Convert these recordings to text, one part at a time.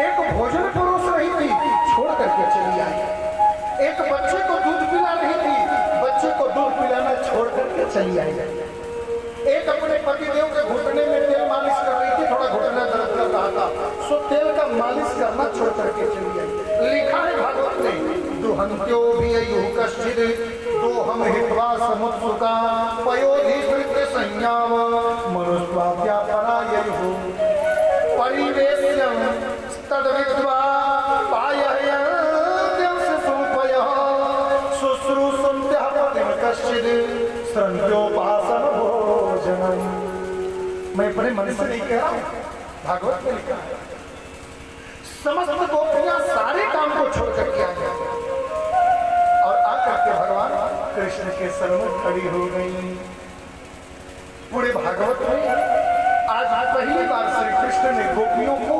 एक भोजन परोस रही थी, छोड़ करके चली आई। एक बच्चे को दूध पिला रही थी, बच्चे को दूध पिलाना छोड़ करके चली आई। एक अपने पतिदेव के घुटने में तेल मालिश कर रही थी, थोड़ा घुटना दर्द कर रहा था, सो तेल का मालिश करना छोड़ करके चली आई। लिखा है भागवत में, दुहंत्यो विययुः कश्चित् दोहम हित्वा समुत्सुका पयोधिकृत्य संयाम मनुष्वाद्या पराययुः परिवेश्यं तद्विद्वा पाययन्त्यं सुपयः शुश्रूषन्त्यः पतिं कश्चित् श्रन्त्योपासन भोजनम। मैं अपने मन से नहीं कह रहा हूं, भागवत में लिखा है। समस्त गोपियां सारे काम को छोड़ करके आ गई और आकर के भगवान कृष्ण के सन्मुख खड़ी हो गई। पूरे भागवत में आज पहली बार श्री कृष्ण ने गोपियों को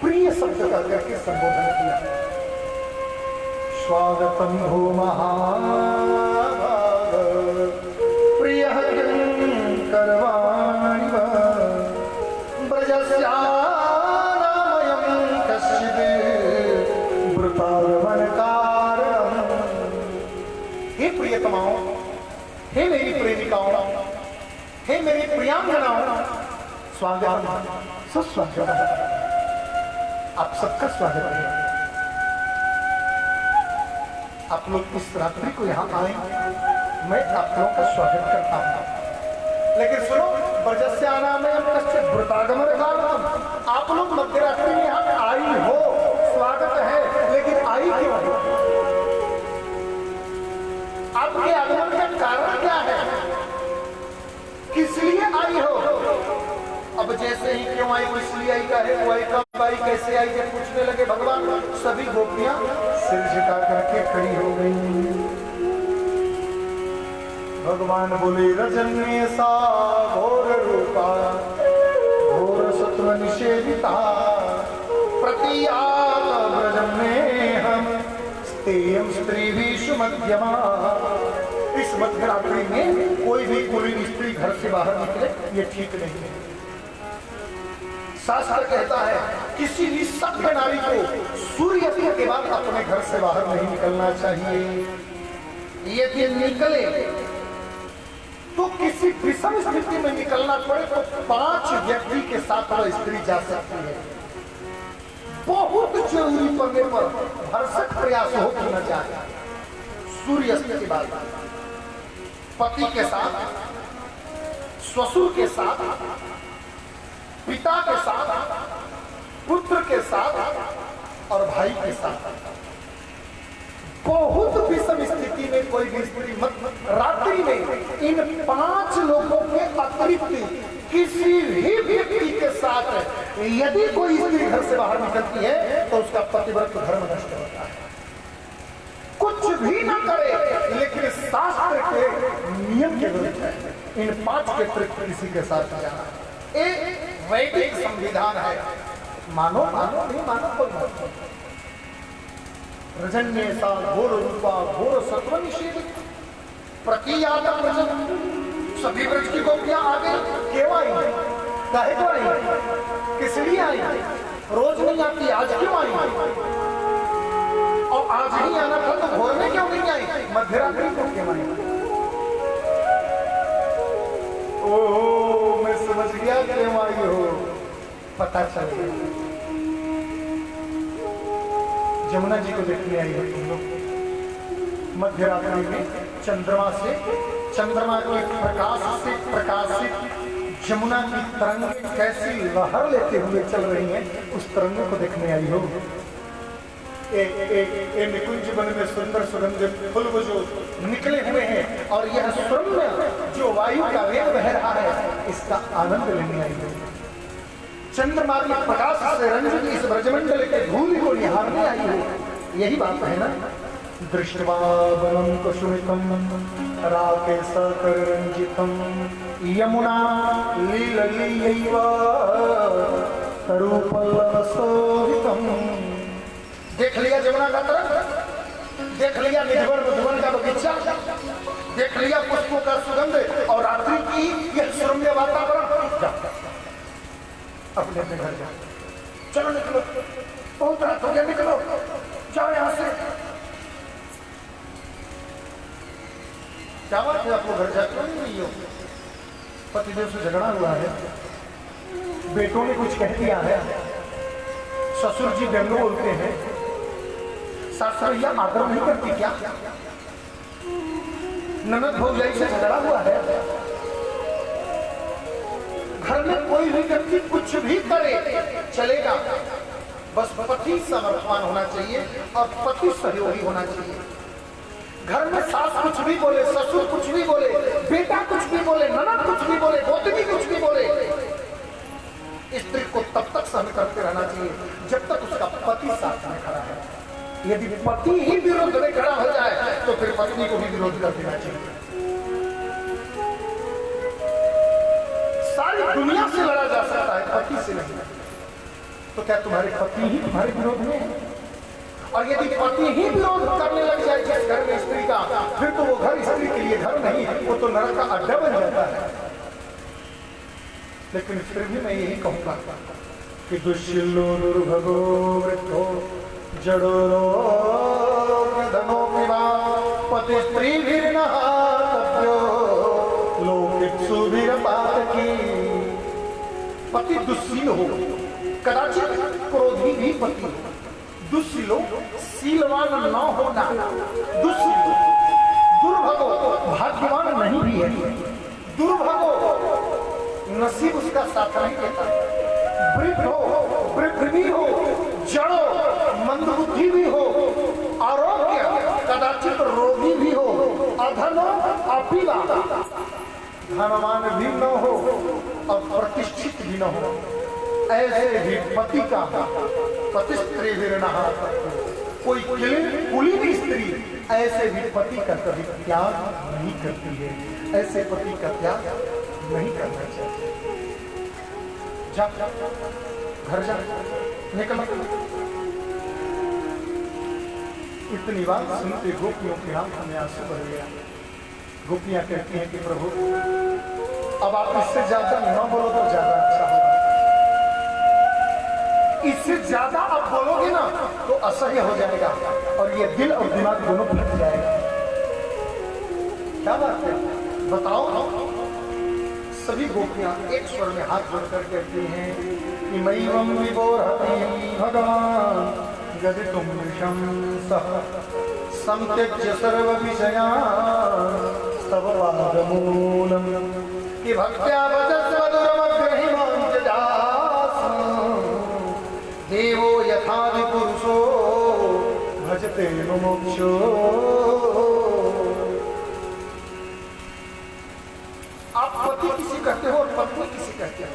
प्रिय शब्द कर करके संबोधन किया। स्वागतम भो महाभाग प्रिय करवाणि ब्रजस्यानामयं कश्चित् वृतागमनकारणम्। हे प्रियतमाओं, हे मेरी प्रेमिकाओं, हे मेरी प्रियांगनाओं, स्वागत सुस्वागत, आप सबका स्वागत है। आप लोग इस रात्रि को यहाँ आए, मैं आप लोगों का स्वागत करता हूँ। लेकिन सुनो, ब्रजस्यानामयं कश्चित् वृतागमन कारणम्, आप लोग मध्यरात्रि में यहाँ आई हो, स्वागत है, लेकिन आई क्यों हो? आपके आगमन का कारण क्या है? किस लिए आई हो? अब जैसे ही क्यों आई, किस लिए आई, काहे को आई, कब आई, कैसे आई, जब पूछने लगे भगवान, सभी गोपियां सिर झुका करके खड़ी हो गई। भगवान बोले, रजन्य सा घोर रूपा घोर सत्व निषेविता प्रतीयात व्रजं में हम स्तेयं स्त्रीभिषु मध्यमा। इस मध्यरात्रि में कोई भी कुलीन स्त्री घर से बाहर निकले, ये ठीक नहीं है। शास्त्र कहता है किसी भी सभ्य नारी को सूर्यास्त के बाद अपने घर से बाहर नहीं निकलना चाहिए। यदि निकले तो किसी विषम स्थिति में निकलना पड़े तो 5 व्यक्ति के साथ वह स्त्री जा सकती है। बहुत जरूरी पड़ने पर भरसक प्रयास हो कि न जाए। सूर्यास्त के बाद पति के साथ, ससुर के साथ, पिता के साथ, पुत्र के साथ और भाई के साथ, बहुत विषम स्थिति में कोई भी स्त्री मत रात्रि में इन 5 लोगों के अतिरिक्त किसी भी व्यक्ति के साथ यदि कोई स्त्री घर से बाहर निकलती है तो उसका पतिव्रत धर्म नष्ट होता है। कुछ भी ना करे, लेकिन शास्त्र के नियम के विरुद्ध है इन 5 के अतिरिक्त किसी के साथ जाना। एक वैदिक संविधान है, मानो मानो नहीं मानो कोई बात नहीं। रजन्य सा घोर रूपा घोर सत्व निषेवित प्रतीयात व्रजं। सभी व्रज की गोपियां आ गई, क्यों आई? काहे को आई? किस लिए आई? रोज नहीं आती, आज क्यों आई? और आज ही आना था तो घोर में क्यों नहीं आई? मध्यरात्रि को क्यों आई? ओह, मैं समझ गया क्यों आई हो, पता चल गया। जमुना जी को देखने आई हो तुम लोग। मध्यरात्रि में चंद्रमा के प्रकाश से प्रकाशित जमुना की तरंग कैसी लहर लेते हुए चल रही हैं, उस तरंग को देखने आई हो। निकुंज वन में सुंदर सुगंधित फूल जो निकले हुए हैं और यह सौम्य जो वायु का वेग बह रहा है, इसका आनंद लेने आई हो। चंद्रमा के प्रकाश से रंजित इस ब्रजमंडल के धूल को निहारने आई हो। यही बात है ना। दृष्ट्वा वनं कुसुमितं राकेशकररञ्जितं यमुना लीललीयैव तरुपल्लवशोभितं। देख लिया जमुना का तरंग, देख लिया निधवन मधुवन का बगीचा, देख लिया पुष्पों का सुगंध और रात्रि की यह सौम्य वातावरण। अपने अपने घर जा, चलो निकलो, बहुत रात हो गया, निकलो, जाओ यहाँ से। क्या बात है, आपको घर जाकर नहीं हो? पतिदेव से झगड़ा हुआ है, बेटों ने कुछ कह दिया है, ससुर जी व्यंग बोलते हैं, सास भैया आदर नहीं करती क्या? ननद भौजाई से झगड़ा हुआ है। घर में कोई भी व्यक्ति कुछ भी करे चलेगा, बस पति समर्थवान होना चाहिए और पति सहयोगी होना चाहिए। घर में सास कुछ भी बोले, ससुर कुछ भी बोले, बेटा कुछ भी बोले, ननद कुछ भी बोले, गोतनी कुछ भी बोले, स्त्री को तब तक सहन करते रहना चाहिए जब तक उसका पति साथ में खड़ा है। यदि पति ही विरोध में खड़ा हो जाए तो फिर पत्नी को भी विरोध कर देना चाहिए। सारी दुनिया से लड़ा जा सकता है, पति से नहीं। तो क्या तुम्हारे पति ही तुम्हारे विरोध में है? और यदि पति ही विरोध करने लग जाए जिस घर में स्त्री का, फिर तो वो घर स्त्री के लिए घर नहीं, वो तो नरक का अड्डा बन जाता है। लेकिन फिर भी मैं यही कहूंगा कि दुष्लो दुर्भगो वृद्धो जड़ो धनो पिवा पति स्त्री पति दुस्सील हो, कदाचित क्रोधी भी पति हो, दुस्सीलो सीलवान न होना, दुस्सीलो दुर्भगो भाग्यवान नहीं भी है, दुर्भगो नसीब उसका साथ नहीं देता, वृद्ध हो, वृद्ध भी हो, जड़ो मंदबुद्धि भी हो, आरोग्य कदाचित रोगी भी हो, अधनो अपीवा धनवान भी न हो और प्रतिष्ठित भी न हो, ऐसे भी पति का पतिस्त्री विरनहा, कोई कुलीन स्त्री ऐसे भी पति का कभी त्याग नहीं करती है, ऐसे पति का त्याग नहीं करना चाहिए। जा घर जा, निकल। इतनी बात सुनते गोपियों की आंखों में आंसू भर गया। गोपियां कहती हैं कि प्रभु अब आप इससे ज्यादा न बोलो तो ज्यादा अच्छा होगा, इससे ज्यादा आप बोलोगे ना तो असह्य हो जाएगा और ये दिल और दिमाग दोनों फट जाएगा। क्या बात है बताओ। सभी गोपियां एक स्वर में हाथ जोड़कर कहती हैं कि मैवं विबोधति भगवान यदि तुम विषम सह संत्यज्य सर्व विषयान् तव पादमूलम् कि भक्त्या भजस्व दुरमग्रहिमाञ्जदास देवो यथा विपुरुषो भजते मुमुक्षो। आप पति किसी कहते हो और पत्नी किसी कहते हो।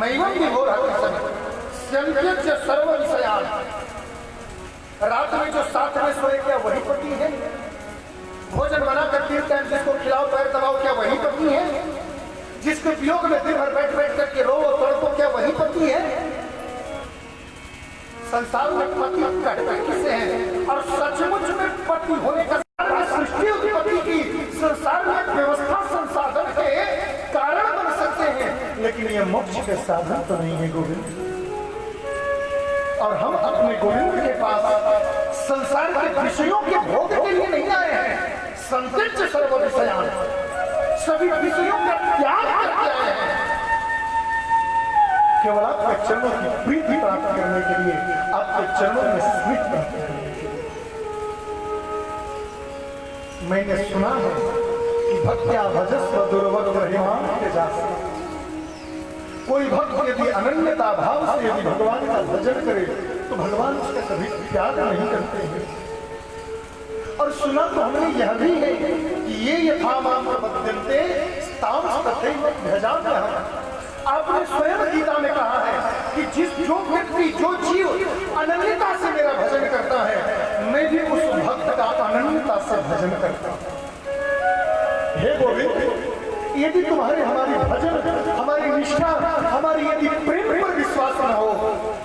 मैवं विबोधति सर्व विषयान्, रात में जो साथ में सोए क्या वही पति है? भोजन बनाकर 3 टाइम जिसको खिलाओ पैर दबाओ क्या वही पति है? जिसके वियोग में दिन भर बैठ बैठ करके रो तड़पो क्या वही पति है? संसार में पति कहते किसे हैं? और सचमुच में पति होने का सृष्टि पति की संसार में व्यवस्था संसाधन के कारण बन सकते हैं, लेकिन ये मोक्ष के साधन तो नहीं है गोविंद। और हम अपने गोविंद के पास संसार के विषयों के भोग के लिए नहीं आए हैं, संत्यज्य सर्व विषयान्, सभी विषयों का त्याग करके आए हैं, केवल आपके चरणों की प्रीति प्राप्त करने के लिए, आपके चरणों में स्मृति प्राप्त करने के लिए। मैंने सुना है कि भक्त्या भजस्व दुर्वग्रहिमान् त्यजासि, कोई भक्त यदि अनन्यता भाव से यदि भगवान का भजन करे तो भगवान उसका कभी त्याग नहीं करते हैं। और सुना तो हमने यह भी है कि ये यथा मां प्रपद्यन्ते तां तथैव भजाम्यहम्। आपने स्वयं गीता में कहा है कि जो व्यक्ति जो जीव अनन्यता से मेरा भजन करता है, मैं भी उस भक्त का अनन्यता से भजन करता हूं। हे गोविंद, यदि तुम्हारे हमारी भजन, हमारी निष्ठा, हमारी यदि प्रेम पर विश्वास न हो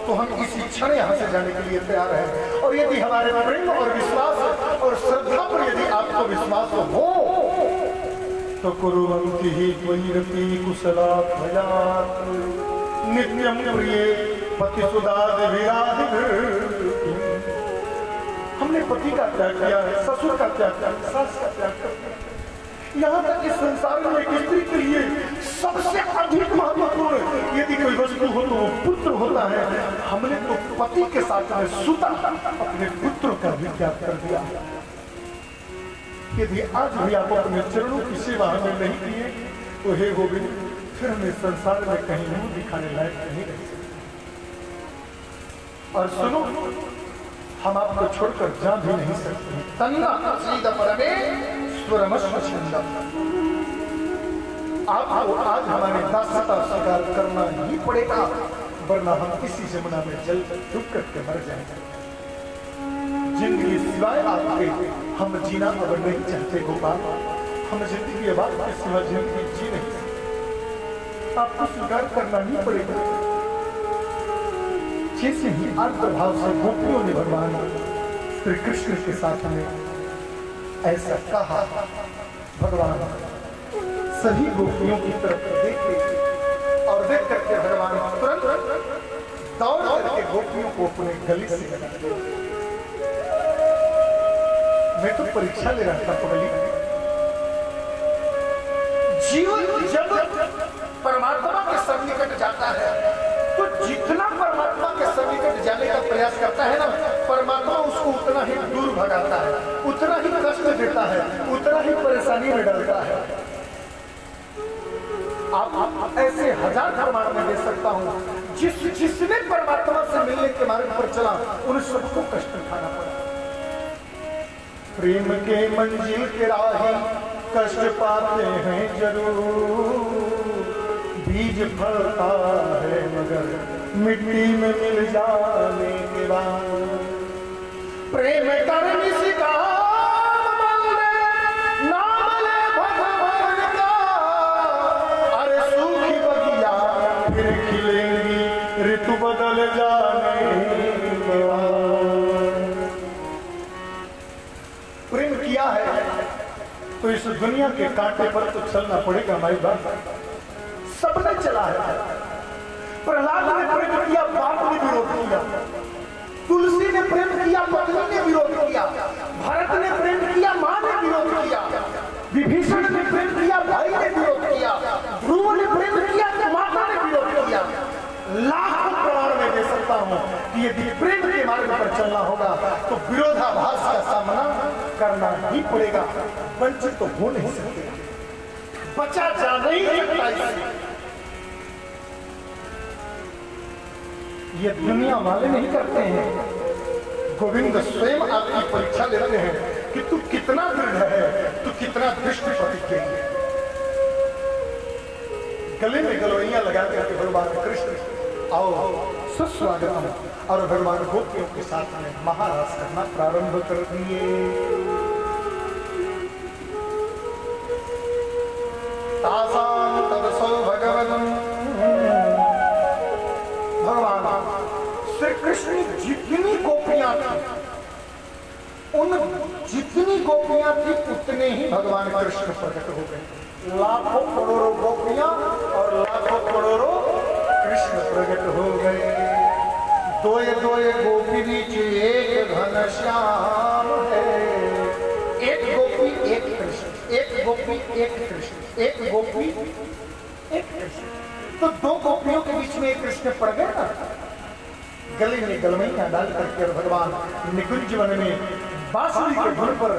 तो हम इसी क्षण यहाँ से जाने के लिए तैयार हैं। और यदि हमारे प्रेम और विश्वास और श्रद्धा पर यदि आपको विश्वास हो तो कुर्वन्ति हि त्वयि रति कुशलात् भयात् नित्यम प्रिय पति सुदाद विराध। हमने पति का त्याग किया है, ससुर का त्याग किया, सास का त्याग किया। यहाँ तक कि संसार में एक स्त्री के लिए सबसे अधिक महत्वपूर्ण यदि कोई वस्तु हो तो वो पुत्र होता है। हमने तो पति के साथ में सुता अपने पुत्र का भी त्याग कर दिया। यदि आज भी आप अपने चरणों की सेवा हमें नहीं किए तो हे गोविंद, फिर हमें संसार में कहीं मुंह दिखाने लायक नहीं रह सकते। और सुनो, हम आपको छोड़कर जा भी नहीं सकते। तन्ना सीधा परमे स्वरमस्व छंदम। आपको आज हमारी दासता स्वीकार करना ही पड़ेगा, वरना हम इसी जमुना में जल डूब करके मर जाएंगे। जिंदगी सिवाय आपके हम जीना अब नहीं चाहते गोपाल। हम जिंदगी अब आपके सिवा जिंदगी जी नहीं सकते। आपको स्वीकार करना ही पड़ेगा। जैसे ही आर्द्रभाव से गोपियों ने भगवान श्री कृष्ण के साथ में ऐसा कहा, भगवान सभी गोपियों की तरफ देखे और देख करके भगवान तुरंत दौड़ करके गोपियों को अपने गले से लगा दिया। मैं तो परीक्षा ले रहा था पगली। जीवन जब परमात्मा के सन्निकट जाता है तो जितना परमात्मा के सन्निकट जाने का प्रयास करता है ना, परमात्मा उसको उतना ही दूर भगाता है, उतना ही कष्ट देता है, उतना ही परेशानी में डालता है। आप ऐसे हजार प्रमाण में दे सकता हूं, जिसने परमात्मा से मिलने के मार्ग पर चला उन सबको कष्ट उठाना पड़ा। प्रेम के मंजिल के राही कष्ट पाते हैं जरूर, बीज फलता है मगर मिट्टी में मिल जाने के बाद। प्रेम करनी सिखा नाम ले भगवान का, अरे सूखी बगिया फिर खिलेंगी ऋतु बदल जाने के बाद। प्रेम किया है तो इस दुनिया के कांटे पर तो चलना पड़ेगा भाई बाप। सबने चला है। प्रहलाद ने प्रेम किया, बाप ने विरोध किया। तुलसी ने प्रेम किया, पत्नी ने विरोध किया। भरत ने प्रेम किया, मां ने विरोध किया। विभीषण ने प्रेम किया, भाई ने विरोध किया। ध्रुव ने प्रेम किया, माता ने विरोध किया। लाखों प्रमाण में दे सकता हूं कि यदि प्रेम के मार्ग पर चलना होगा तो विरोधाभास का सामना करना ही पड़ेगा। वंचित तो हो नहीं सकते, बचा जा नहीं सकता इससे। ये दुनिया वाले नहीं करते हैं। गोविंद स्वयं आपकी परीक्षा ले रहे हैं कि तू कितना दृढ़ है, तू कितना दृष्टि प्रतिज्ञ है। गले में गलोइयां लगा करके भगवान कृष्ण आओ सुस्वागत और भगवान गोपियों के साथ में महारास करना प्रारंभ कर दिए। तासाम तदसो भगवन्, भगवान श्री कृष्ण जितनी गोपियां थी, उन जितनी गोपियां थी उतने ही भगवान कृष्ण प्रकट हो गए। लाखों करोड़ों गोपियां और लाखों करोड़ों कृष्ण प्रकट हो गए। दोए दोए गोपी बीच एक घनश्याम है। एक गोपी एक कृष्ण, एक गोपी एक कृष्ण, एक गोपी एक कृष्ण। तो दो गोपियों के बीच में एक कृष्ण पड़ गए ना। गले में गलमैया डाल करके भगवान निकुंज वन में बांसुरी के धुन पर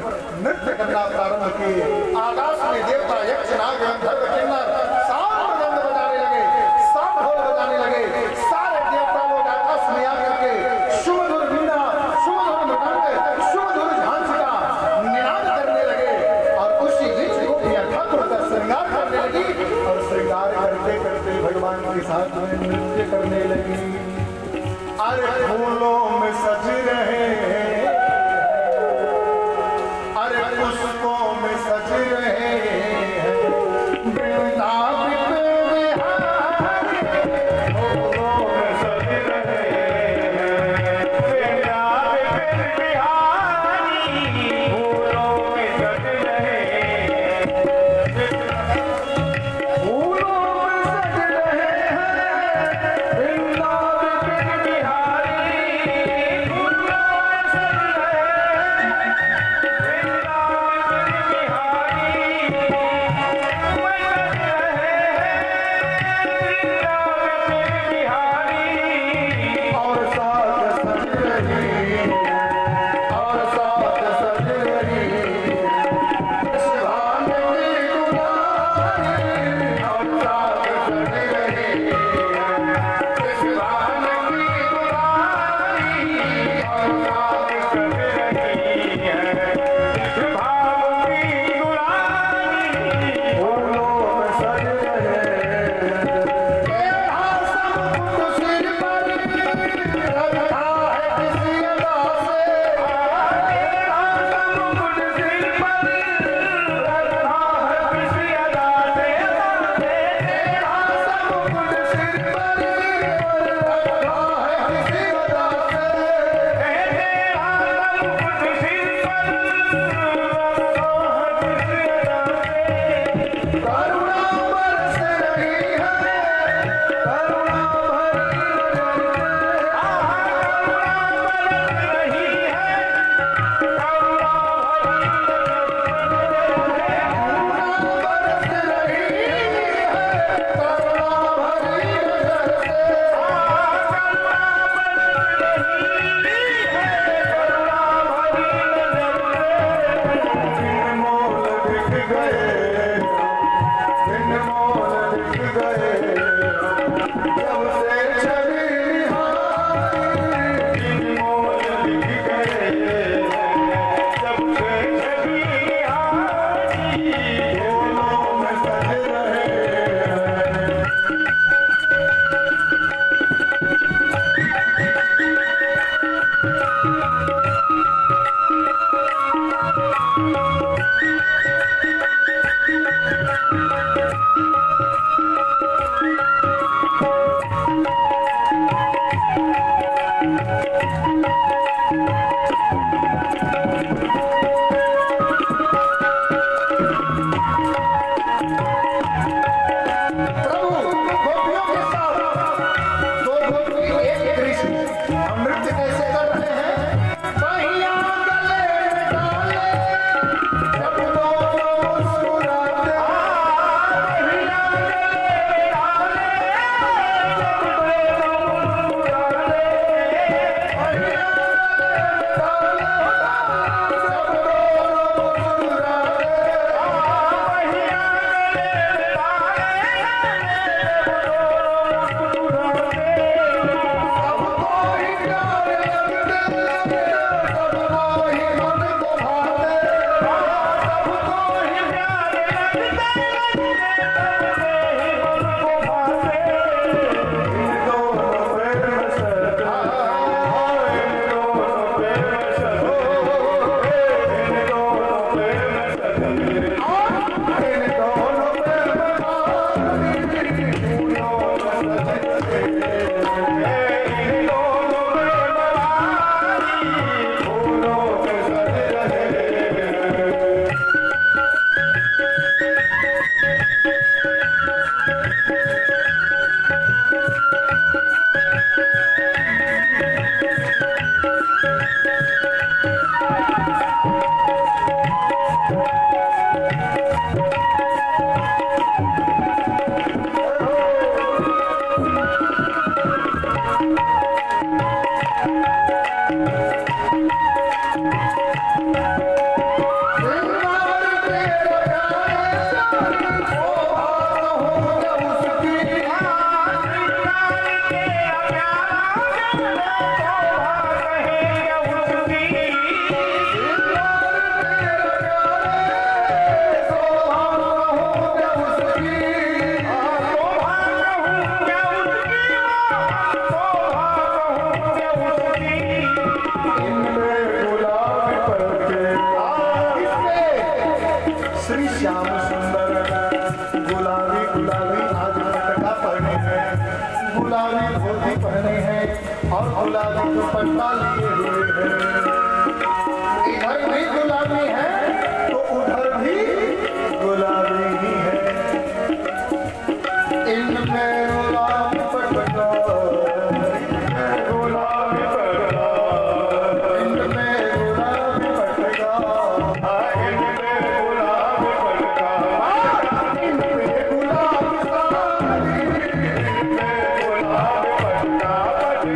नृत्य करना प्रारंभ किए। आकाश में देवता यक्ष नाग गंधर्व किन्नर सब मृदंग बजाने लगे, सब ढोल बजाने लगे। सारे देवता लोग आकाश में आकर के सुमधुर वीणा, सुमधुर मृदंग, सुमधुर झांझ का निनाद करने लगे। और उसी बीच गोपियां ठाकुर का श्रृंगार करने लगी और श्रृंगार करते करते भगवान के साथ में नृत्य करने लगी। अरे फूलों में सज रहे, अरे पुष्पों में सज रहे हैं, वृंदावन बिहारी फूलों में सज रहे हैं, वृंदावन बिहारी फूलों में सज रहे हैं, फूलों में सज रहे हैं, दुपट्टा लिए हुए हैं। इधर भी गुलाबी है तो उधर भी गुलाबी ही है। इनमें गुलाबी पटका, गुलाबी पटका, इनमें गुलाबी पटका, इनमें गुलाबी पटका, इनमें गुलाबी साड़ी, इनमें गुलाबी पटका पटका,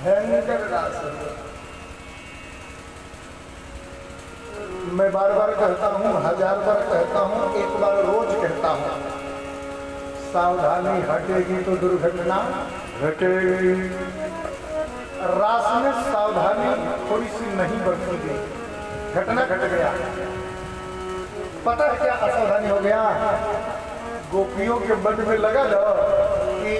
भयंकर दास। मैं बार बार कहता हूँ, 1000 बार कहता हूँ, एक बार रोज कहता हूँ, सावधानी हटेगी तो दुर्घटना घटेगी। रास में सावधानी थोड़ी सी नहीं बरतेगी, घटना घट गया। पता है क्या असावधानी हो गया? गोपियों के बंद में लगा दो कि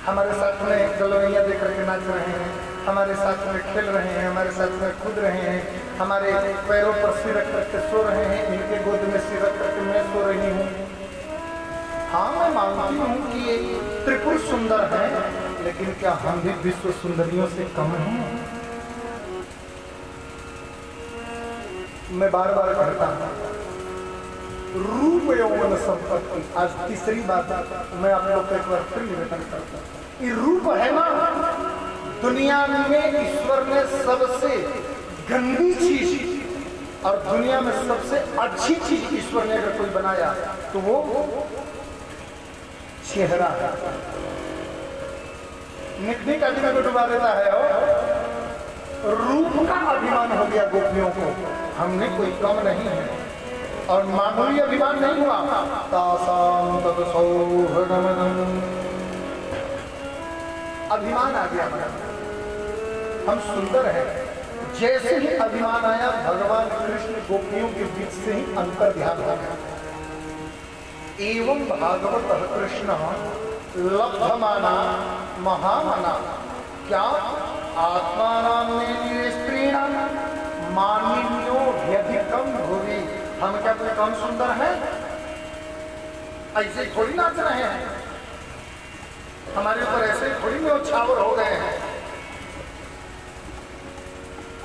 हमारे साथ में गलवैया देकर के नाच रहे हैं, हमारे साथ में खेल रहे हैं, हमारे साथ में कूद रहे हैं, हमारे पैरों पर सिर रख करके सो रहे हैं, इनके गोद में सिर रख करके मैं सो रही हूँ। हाँ, मैं मानती हूँ कि ये त्रिपुर सुंदर है, लेकिन क्या हम भी विश्व सुंदरियों से कम हैं? मैं बार बार कहता हूँ, रूप यौवन संपत्ति। आज तीसरी बात मैं आप लोग को एक बार फिर निवेदन करता हूँ, ये रूप है ना, दुनिया में ईश्वर ने सबसे गंदी चीज और दुनिया में सबसे अच्छी चीज ईश्वर ने अगर कोई बनाया तो वो चेहरा है। निकनिक आदमी को डुबा देता है और रूप का अभिमान हो गया गोपियों को। हमने कोई कम नहीं है और मामूली अभिमान नहीं हुआ। तासाम तद सौहृदमदम, अभिमान आ गया हमारा, हम सुंदर हैं। जैसे ही अभिमान आया, भगवान कृष्ण गोपियों के बीच से ही अंतर ध्यान हो गया। एवं भागवत कृष्ण लब्धमाना महामना, क्या आत्मानां स्त्रीणां मानिन्यो ह्यधिकं भुवि। हम क्या कोई कम सुंदर हैं? ऐसे थोड़ी नाच रहे हैं, हमारे ऊपर ऐसे थोड़ी में उछावर हो गए हैं।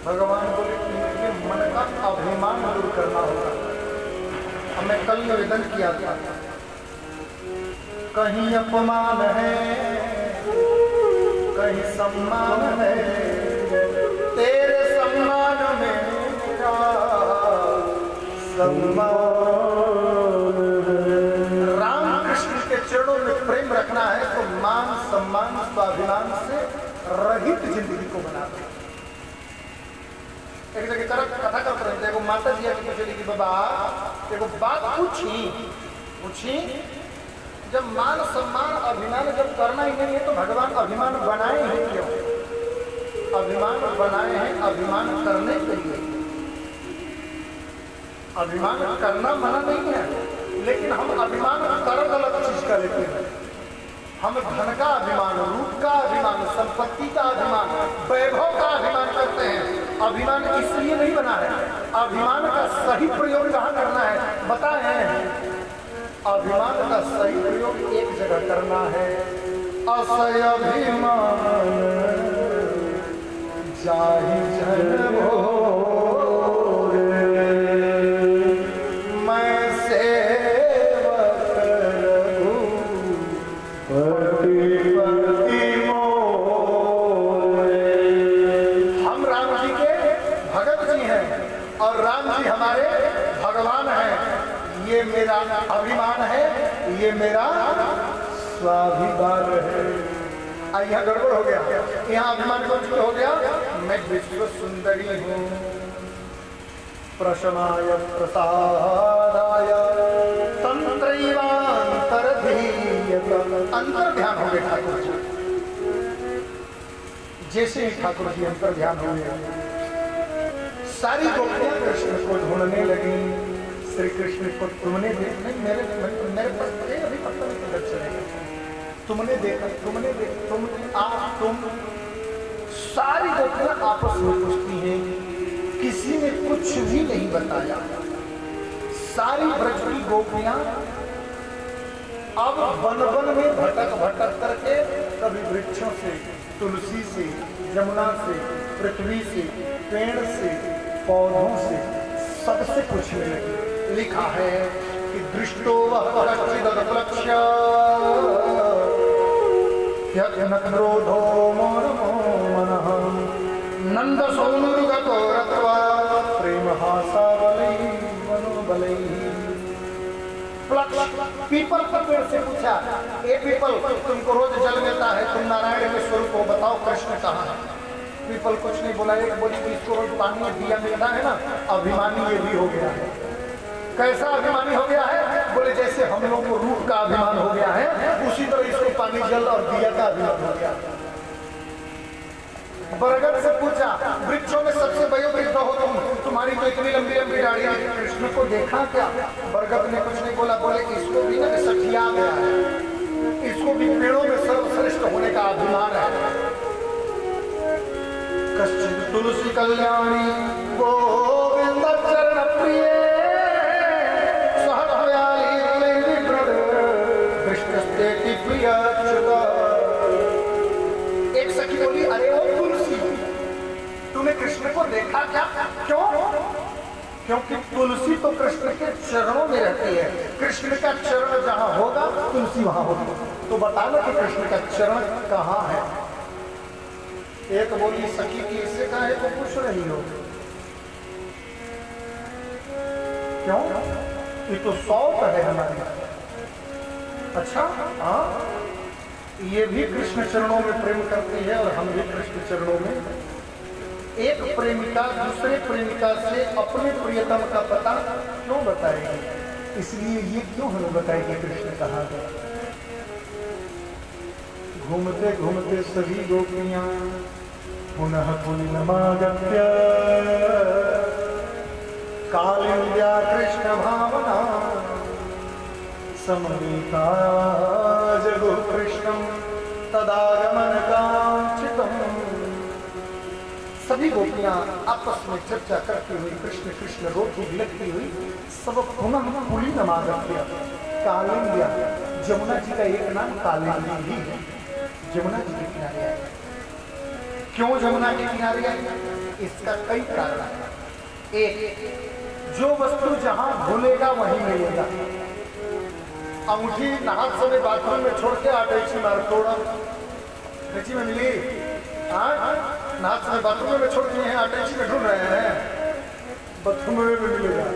भगवान बोले इनके मन का अभिमान दूर करना होगा। हमने कल निवेदन किया था, कहीं अपमान है कहीं सम्मान है, तेरे सम्मान में मेरा सम्मान। राम कृष्ण के चरणों में प्रेम रखना है तो मान सम्मान स्वाभिमान से रहित जिंदगी को बना दो। एक जगह तरफ कथा कर रहे थे, माता जी आके पूछे कि बाबा देखो बात पूछी, जब मान सम्मान अभिमान जब करना ही नहीं है तो भगवान अभिमान बनाए हैं क्यों? अभिमान बनाए हैं अभिमान करने के लिए। अभिमान करना मना नहीं है, लेकिन हम अभिमान कर गलत चीज का लेते हैं। हम धन का अभिमान, रूप का अभिमान, संपत्ति का अभिमान, वैभव का अभिमान करते हैं। अभिमान इसलिए नहीं बना है, अभिमान का सही प्रयोग कहाँ करना है बताएं। अभिमान का सही प्रयोग एक जगह करना है, असय अभिमान जाहि जन भोरे, मैं सेवक रघुपति मोरे। हम राम जी के भगत जी हैं और राम जी हमारे भगवान हैं। ये मेरा अभिमान है, ये मेरा स्वाभिमान है। यहाँ गड़बड़ हो गया, यहाँ अभिमान कुछ हो गया। मैं विश्व सुंदरी हूँ, प्रशमाय प्रसादाय तंत्रैवांतर धीयत। अंतर ध्यान हो गया ठाकुर जी। जैसे ही ठाकुर जी अंतर ध्यान हो गया, सारी गोपियां कृष्ण को ढूंढने लगी। श्री कृष्ण को तुमने देखा नहीं, मेरे पास अभी पता नहीं किधर चलेगा। तुमने देखा, तुम सारी गोपियां आपस में पूछती हैं, किसी ने कुछ भी नहीं बताया। सारी ब्रज की गोपियां अब वन में भटक करके कभी वृक्षों से, तुलसी से, यमुना से, पृथ्वी से, पेड़ से, पौधों से, सबसे पूछने लगी। लिखा है कि दृष्टो वह कश्चिदलक्ष्य क्रोधो मोरमो मनः नंद सोनुर्गतो रत्वा प्रेम हासावलै मनोबलै। पीपल के पेड़ से पूछा, ए पीपल तुमको रोज जल मिलता है, तुम नारायण के स्वरूप को बताओ, कृष्ण कहाँ है? पीपल कुछ नहीं बोला, एक बोली कि इसको रोज पानी दिया मिलता है ना, अभिमानी ये भी हो गया है। कैसा अभिमानी हो गया है? बोले जैसे हम लोग को रूप का अभिमान हो गया है, उसी तरह इसको पानी जल और दिया का अभिमान हो गया। बरगद से पूछा, वृक्षों में सबसे वयोवृद्ध हो तुम, तुम्हारी तो इतनी लंबी लंबी दाढ़ी है, कृष्ण को देखा क्या? बरगद ने कुछ नहीं बोला, बोले इसको भी ना सठिया गया है, इसको भी पेड़ों में सर्वश्रेष्ठ होने का अभिमान है। कश्चित तुलसी कल्याणी गोविंद चरण प्रिय एक सखी बोली, अरे ओ तुलसी, तूने कृष्ण को देखा क्या? क्यों? क्योंकि तुलसी तो कृष्ण के चरणों में रहती है, कृष्ण का चरण जहां होगा तुलसी वहां होगी। तो बताना कि कृष्ण का चरण कहाँ है? एक बोली, सखी की इससे कहा है तो पूछ रही हो क्यों? ये तो सौत है हमारी। अच्छा हाँ, ये भी कृष्ण चरणों में प्रेम करती है और हम भी कृष्ण चरणों में। एक प्रेमिका दूसरे प्रेमिका से अपने प्रियतम का पता क्यों बताएगी? इसलिए ये क्यों हमें बताएगी कृष्ण कहाँ गए? घूमते घूमते सभी गोपियां पुनः पुनमागत्य कालिंद्या कृष्ण भावना समवेता जगो कृष्णं तदागमन कांचितम्। सभी गोपियां आपस में चर्चा करती हुई, कृष्ण कृष्ण रोती बिलखती हुई, सब पुनः पुलिनमागत्य कालिंद्या, जमुना जी का एक नाम कालिंदी भी है, जमुना जी के किनारे आए। क्यों जमुना के किनारे आए? इसका कई कारण है। एक, जो वस्तु जहां भूलेगा वहीं मिलेगा। अंगूठी नहात समय बाथरूम में छोड़ के आटैची मार तोड़ा, अटैची में मिली? नहात समय बाथरूम में छोड़ दिए हैं, आटैची में ढूंढ रहे हैं, बाथरूम में भी मिलेगा।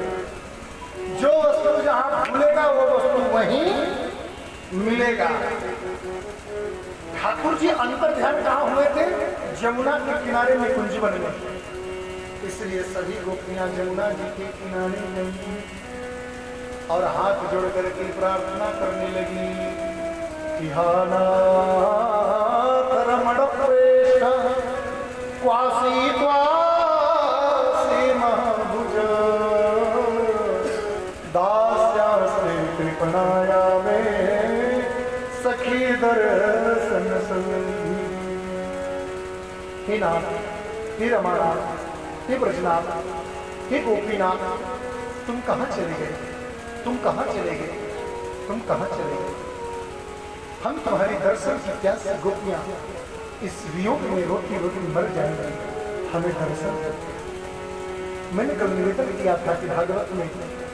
जो वस्तु जहां भूलेगा वो वस्तु वहीं मिलेगा। ठाकुर जी अंतर ध्यान कहाँ हुए थे? जमुना के किनारे में कुंज बन गए, इसलिए सभी गोपियां जमुना जी के किनारे गई और हाथ जोड़ करके प्रार्थना करने लगी कि रमण प्रेष्ठ क्वासी क्वासी महाभुज दास्यास्ते कृपणाया में सखी दर्शन संगी। हे नाथ, हे रमानाथ, हे ब्रजनाथ, हे गोपीनाथ, तुम कहाँ चले गए? तुम कहाँ चले गए? तुम कहाँ चले गए? हम तुम्हारी दर्शन की प्यास से गोपियां इस वियोग में रोती रोती मर जाएंगे, हमें दर्शन दो। मैंने कल निवेदन किया था कि भागवत में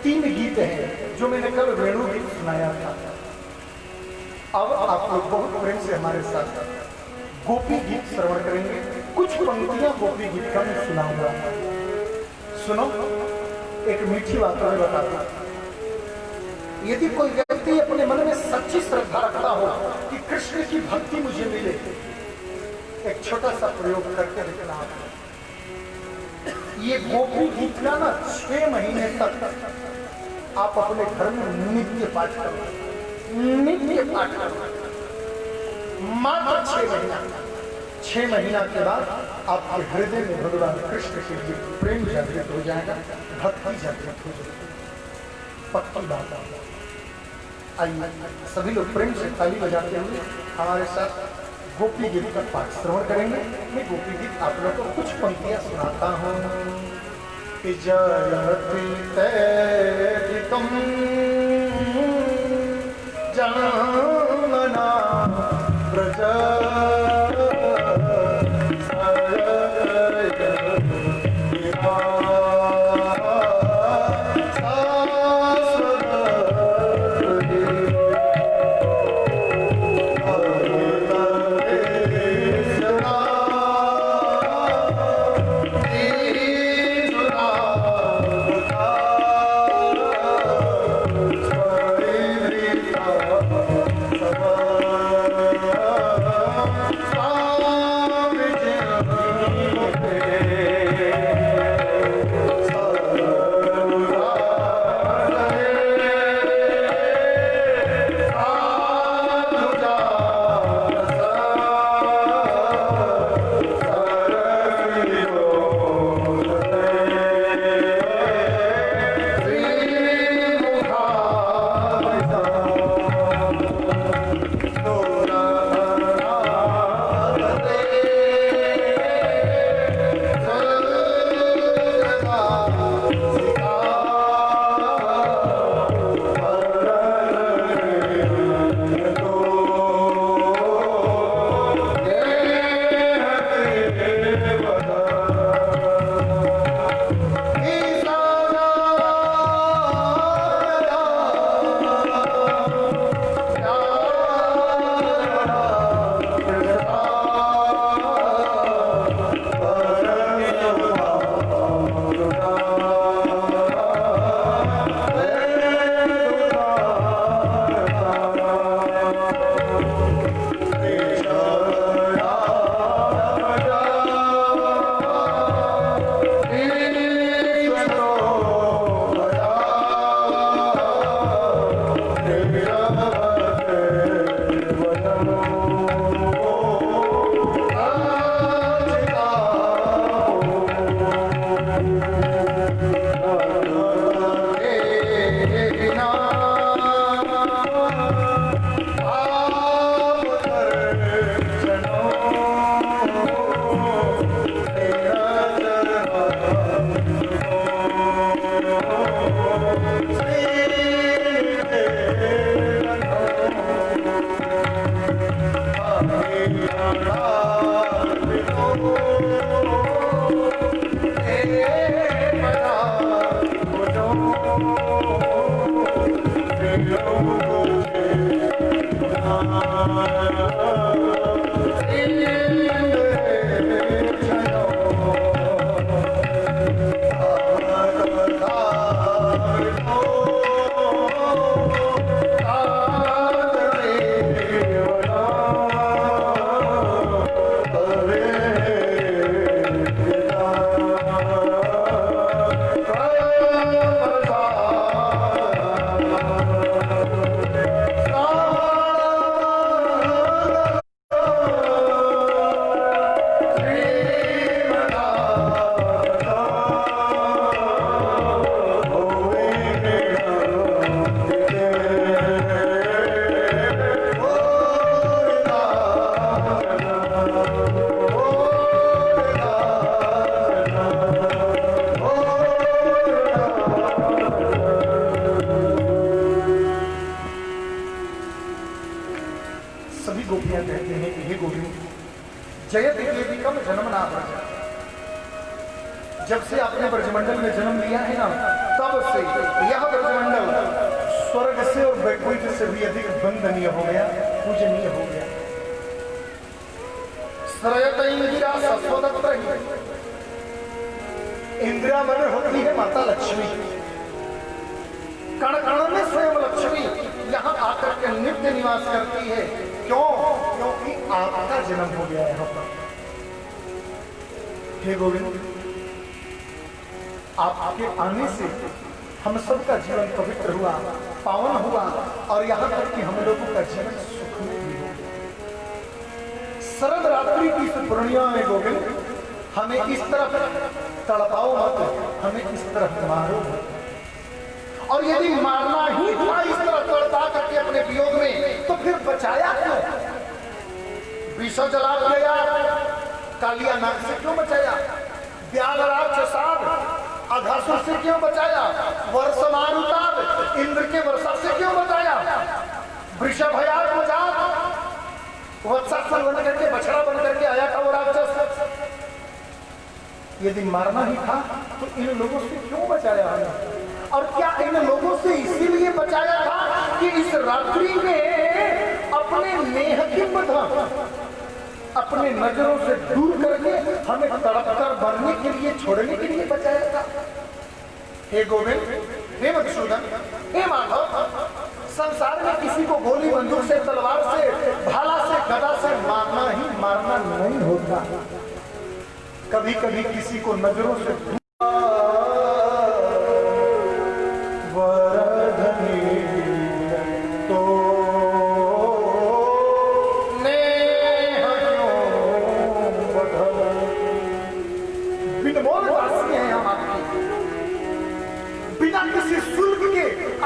3 गीत हैं जो मैंने कल वेणु गीत सुनाया था। अब आप लोग बहुत प्रेम से हमारे साथ गोपी गीत श्रवण करेंगे। कुछ पंक्तियां गोपी गीत का मैं सुनाऊंगा, सुनो। एक मीठी बात मैं बताता हूं। यदि कोई व्यक्ति अपने मन में सच्ची श्रद्धा रखता हो कि कृष्ण की भक्ति मुझे मिले, एक छोटा सा प्रयोग करके देखना। ये गोपी गीत का ना 6 महीने तक आप अपने घर में नित्य पाठ करना, नित्य पाठ करना, मात्र 6 महीना। 6 महीना के बाद आपके हृदय में भगवान कृष्ण के लिए प्रेम जागृत हो जाएगा, भक्ति जागृत हो जाएगी। पक्की बात। आइए सभी लोग प्रेम से ताली बजाते हुए हमारे साथ गोपी गीत का पाठ श्रवण करेंगे। मैं गोपी गीत आप लोगों को कुछ पंक्तियां सुनाता हूँ। जनमना ब्रज जयति केदिकम जन्मना ब्रज। जब से आपने ब्रजमंडल में जन्म लिया है ना, तब से यह ब्रजमंडल स्वर्ग से और वैकुंठ से भी अधिक वंदनीय हो गया, पूजनीय हो गया। श्रयत इंदिरा सस्वदत्र ही, इंदिरा मन होती है माता लक्ष्मी, कण कण में स्वयं लक्ष्मी यहाँ आकर के नित्य निवास करती है। क्यों? क्योंकि आपका जन्म हो गया यहाँ पर। हे गोविंद, आपके आने से हम सबका जीवन पवित्र हुआ, पावन हुआ, और यहाँ तक कि हम लोगों का जीवन सुखमय भी हो गया। शरद रात्रि की इस पूर्णिमा में गोविंद हमें इस तरफ तड़पाओ मत, हमें इस तरफ मारो मत। और यदि मारना ही था इस तरह तड़पा करके अपने वियोग में, तो फिर बचाया क्यों? विष जला दिया, कालिया नाग से क्यों बचाया? व्याल राक्षसाद अघासुर से क्यों बचाया? वर्षमान उतार इंद्र के वर्षा से क्यों बचाया? वृषभयाग मजाक वत्सासन बन करके बछड़ा बन करके आया था वो राक्षस। यदि मारना ही था तो इन लोगों से क्यों बचाया हमने? और क्या इन लोगों से इसीलिए बचाया था कि इस रात्रि में अपने नेह की बधा अपने नजरों से दूर करके हमें तड़प कर मरने के लिए, छोड़ने के लिए बचाया था? हे गोविंद, हे मधुसूदन, हे माधव, संसार में किसी को गोली बंदूक से, तलवार से, भाला से, गदा से मारना ही मारना नहीं होता। कभी कभी किसी को नजरों से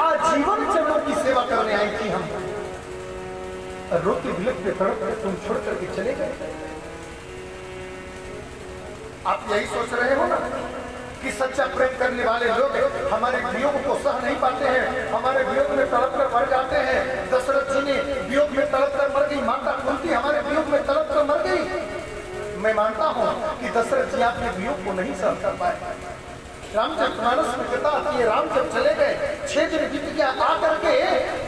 आजीवन चरणों की सेवा करने आई थी हम, रोते बिलखते तड़पते तुम छोड़ करके चले गए। आप यही सोच रहे हो ना कि सच्चा प्रेम करने वाले लोग हमारे वियोग को सह नहीं पाते हैं, हमारे वियोग में तड़प कर मर जाते हैं। दशरथ जी ने वियोग में तड़प कर मर गई, माता कुंती हमारे वियोग में तड़प कर मर गई। मैं मानता हूं कि दशरथ जी आपके वियोग को नहीं सह कर पाए। रामचरितमानस में कहता कि ये राम जब चले गए 6 दिन बीत गया, आकर के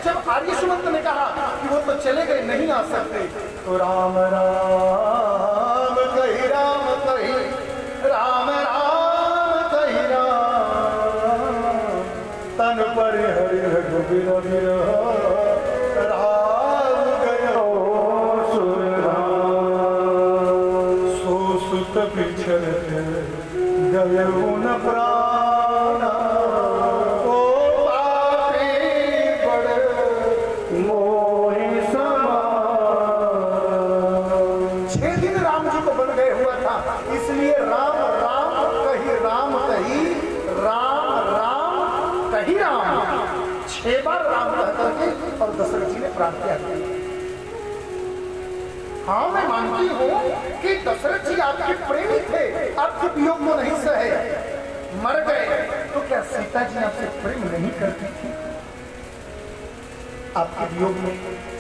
जब आर्य सुमंत ने कहा कि वो तो चले गए, नहीं आ सकते, तो राम राम कही, राम कही, राम राम कही, राम तन पर हरि रघुबीर बिरह राम गयो सुरधाम, सो सुत बिछड़ गए न प्राण, ओ पापी बड़े मोहि समान। 6 दिन राम जी को बन गए हुआ था, इसलिए राम राम कही, राम कही, राम राम कही, राम 6 बार राम कह करके और दशरथ जी ने प्राण त्याग किया। हाँ, मैं मानती हूँ कि दशरथ जी आपके प्रेमी थे, आपके वियोग को नहीं सहे, मर गए, तो क्या सीता जी आपसे प्रेम नहीं करती थी? आपके वियोग में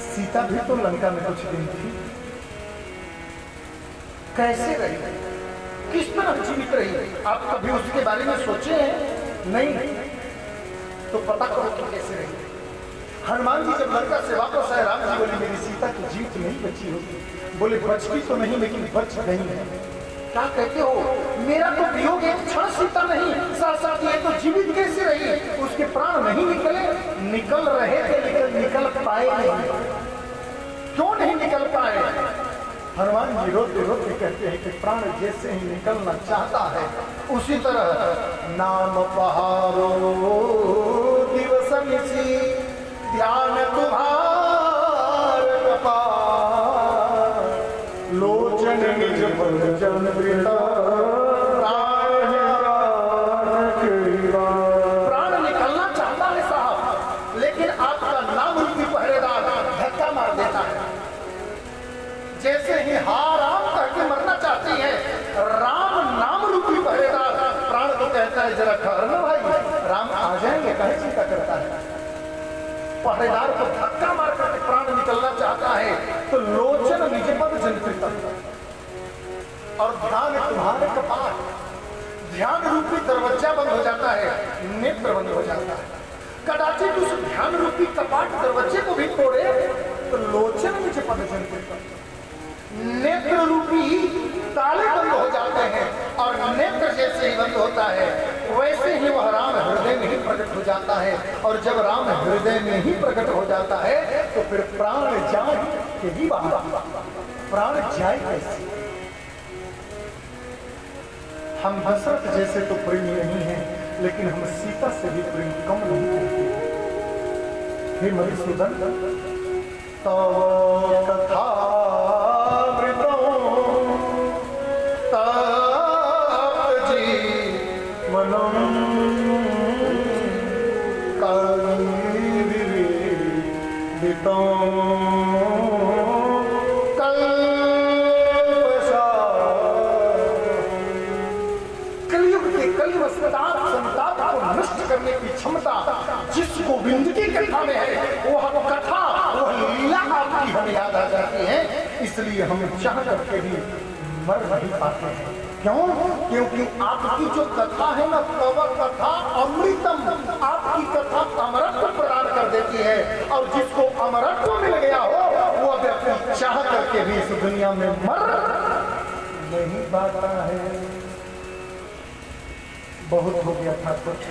सीता भी तो लंका में कुछ दिन थी। कैसे रही, किस तरह जीवित रही? आप कभी उसके बारे में सोचे हैं? नहीं, तो पता करो कि कैसे रही। हनुमान जी जब लंका से वापस आए, राम जी बोले मेरी सीता की जीवित नहीं बची होगी। बोले बचती तो नहीं लेकिन बच गई है। क्या कहते हो? मेरा तो वियोग एक क्षण सीता नहीं, साथ साथ ये तो जीवित कैसे रही? उसके प्राण नहीं निकले? निकल रहे थे लेकिन निकल पाए नहीं। क्यों नहीं निकल पाए? हनुमान जी रोते रोते कहते हैं कि प्राण जैसे ही निकलना चाहता है, उसी तरह नाम पहारो दिवस निशी, ध्यान तुम्हार कपाल, लोचन निज पद जन वृता, प्राण निकलना चाहता है साहब, लेकिन आपका नाम रूपी पहरेदार धक्का मार देता है। जैसे ही हा राम कह के मरना चाहती है, राम नाम रूपी पहरेदार प्राण को कहता है जरा ठहरना भाई, राम आ जाएंगे, कहे चिंता करता है। पहरेदार को धक्का मार करके प्राण निकलना चाहता है, तो लोचन निज पद जन वृता, और ध्यान तुम्हारे कपाट, ध्यान रूपी दरवाजा बंद हो जाता है, नेत्र बंद हो जाता है। कदाचित उस ध्यान रूपी कपाट दरवाजे को भी तोड़े तो लोचन मुझे पता चलता, नेत्र रूपी ताले बंद हो जाते हैं और नेत्र जैसे ही बंद होता है वैसे ही वह राम हृदय में ही प्रकट हो जाता है। और जब राम हृदय में ही प्रकट हो जाता है तो फिर प्राण जाए के ही बाहर, प्राण जाए कैसे? हम दशरथ जैसे तो प्रेमी नहीं है, लेकिन हम सीता से भी प्रेम कम नहीं करते। हे मधुसूदन, तव कथा कलयुग के कलिवस्ताप संताप को नष्ट करने की क्षमता जिस गोविंद की कथा में है, वह कथा, वह लीला आपकी हमें याद आ जाती है। इसलिए हम चाह करके भी मर नहीं पाते हैं। क्यों? क्योंकि आपकी जो कथा है ना, तव कथा अमृतम, आपकी कथा अमरत्व प्रदान कर देती है। और जिसको अमरत्व मिल गया हो वो व्यक्ति चाह करके भी इस दुनिया में मर नहीं पाता है। बहुत हो गया था, कुछ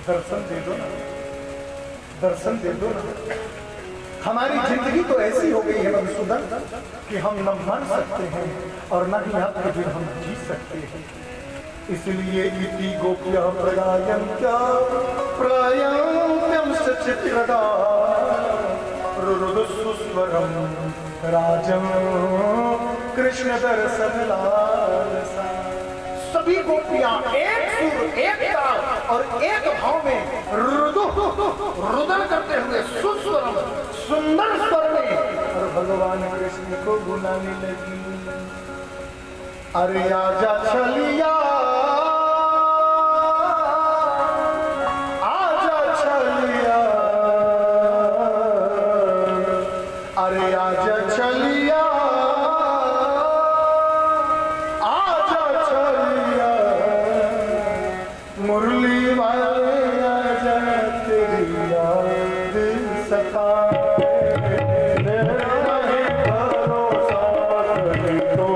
दर्शन दे दो ना, दर्शन दे दो ना। हमारी जिंदगी तो ऐसी हो गई है मधुसूदन कि हम न मर सकते हैं और न ही आपके बिना हम जी सकते हैं। इसलिए इति गोप्य प्रयायन्त्या प्रयायन्त्यं सचित्रदा रुरुदुस्वरम राजं कृष्ण दर्शन लालसा। सभी गोपियां एक सुर, एक ताल और एक भाव में रुदन करते हुए सुस्वरम, सुंदर स्वर में और भगवान कृष्ण को बुलाने लगी। अरे आजा छलिया, आजा छलिया, अरे आजा छलिया, मुरली वाले आजा तेरी याद सताए, मेरा ही भरोसा तो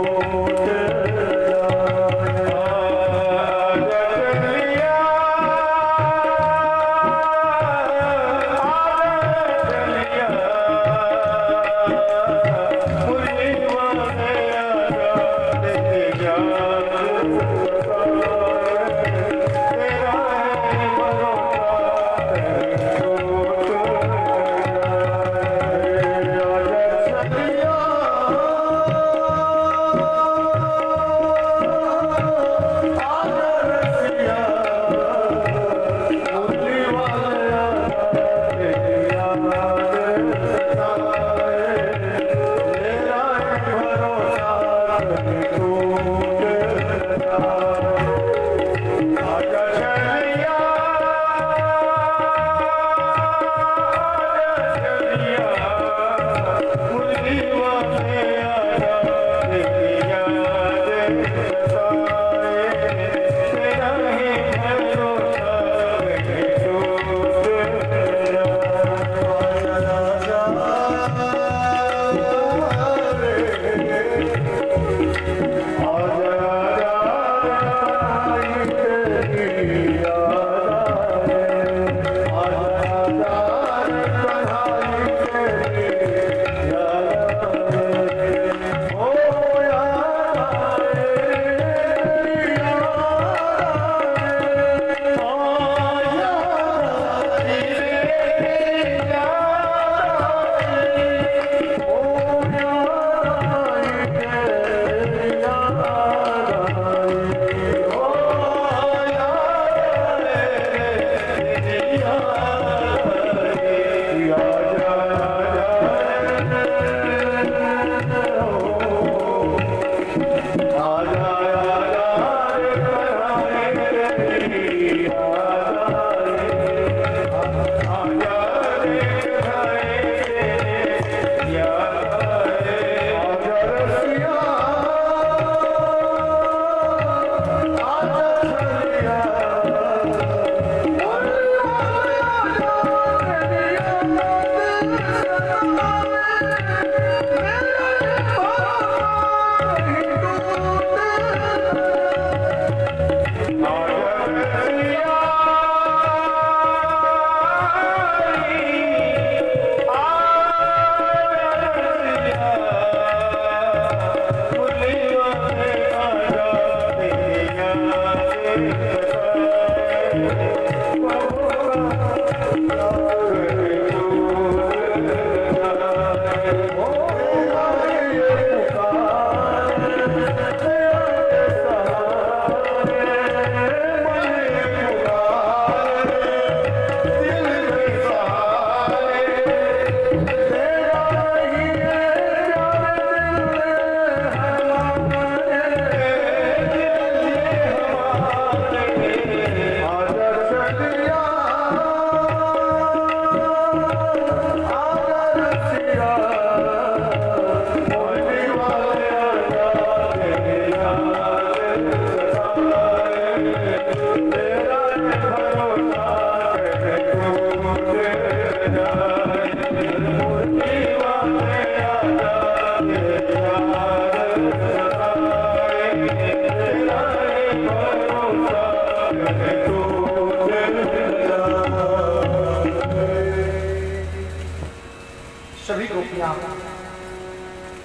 सभी गोपियां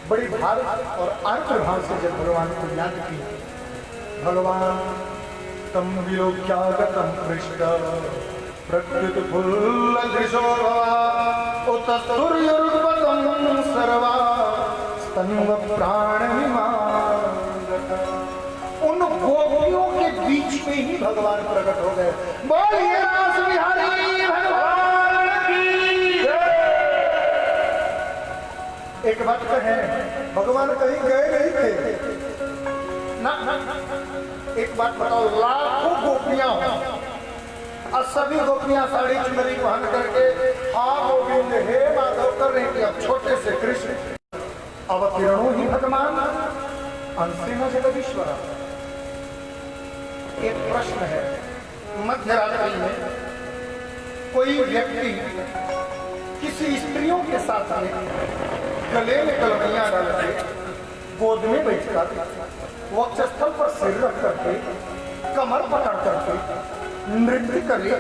बड़ी भाव और आर्द्र भाव से जब भगवान को याद की, भगवान तम विलोक्यागतम कृष्ण प्रकृत फुल्लदृशो उत्तुर्युर्गतम सर्वा स्तन्व प्राणविमानगत। उन गोपियों के बीच में ही भगवान प्रकट हो गए। बोलिए रास बिहारी भगवान की जय। एक बात तो है, भगवान कहीं गए नहीं थे ना। एक बात बताओ, लाखों गोपियां हो और सभी गोपियां साड़ी चुनरी पहन करके हाँ गोविंद हे माधव कर रहे थे। अब छोटे से कृष्ण अवतीर्णो ही भगवान अंशिन जगदीश्वर। एक प्रश्न है, मध्य रात्रि में कोई व्यक्ति किसी स्त्रियों के साथ में गले में कलमियां डाल के गोद में बैठकर वक्षस्थल पर सिर रख करके कमर पकड़ करके नृत्य करे,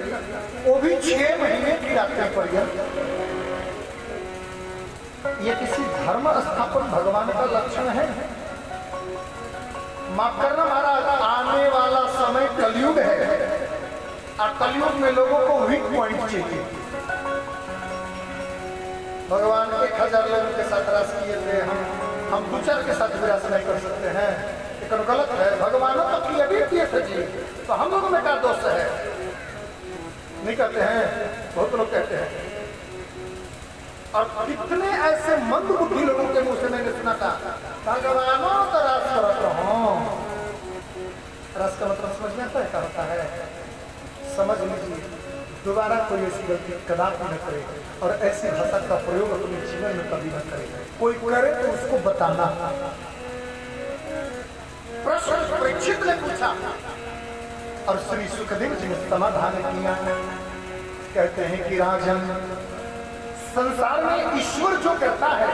वो भी 6 महीने की रात्रि पर्यंत। ये किसी धर्म स्थापन भगवान का लक्षण है? माफ करना महाराज, आने वाला समय कलयुग है और कलयुग में लोगों को वीक पॉइंट चाहिए। भगवान 1000 लोगों के साथ रास किए थे, हम 2-4 के साथ भी रास नहीं कर सकते हैं, लेकिन गलत है। भगवानों तो किए भी किए थे जी, तो हम लोगों में क्या दोष है? नहीं कहते हैं, बहुत लोग कहते हैं। और कितने ऐसे मंद बुद्धि लोगों के मुंह से मैंने सुना था, भगवानों तो रास करत रहो। रस का मतलब समझ में आता है क्या होता है? समझ लीजिए, दोबारा कोई ऐसी गलती कदापि न करे और ऐसी भाषा का प्रयोग अपने जीवन में कभी न करे। कोई करे तो उसको बताना। प्रश्न परीक्षित ने पूछा और श्री सुखदेव जी ने समाधान किया। कहते हैं कि राजन, संसार में ईश्वर जो करता है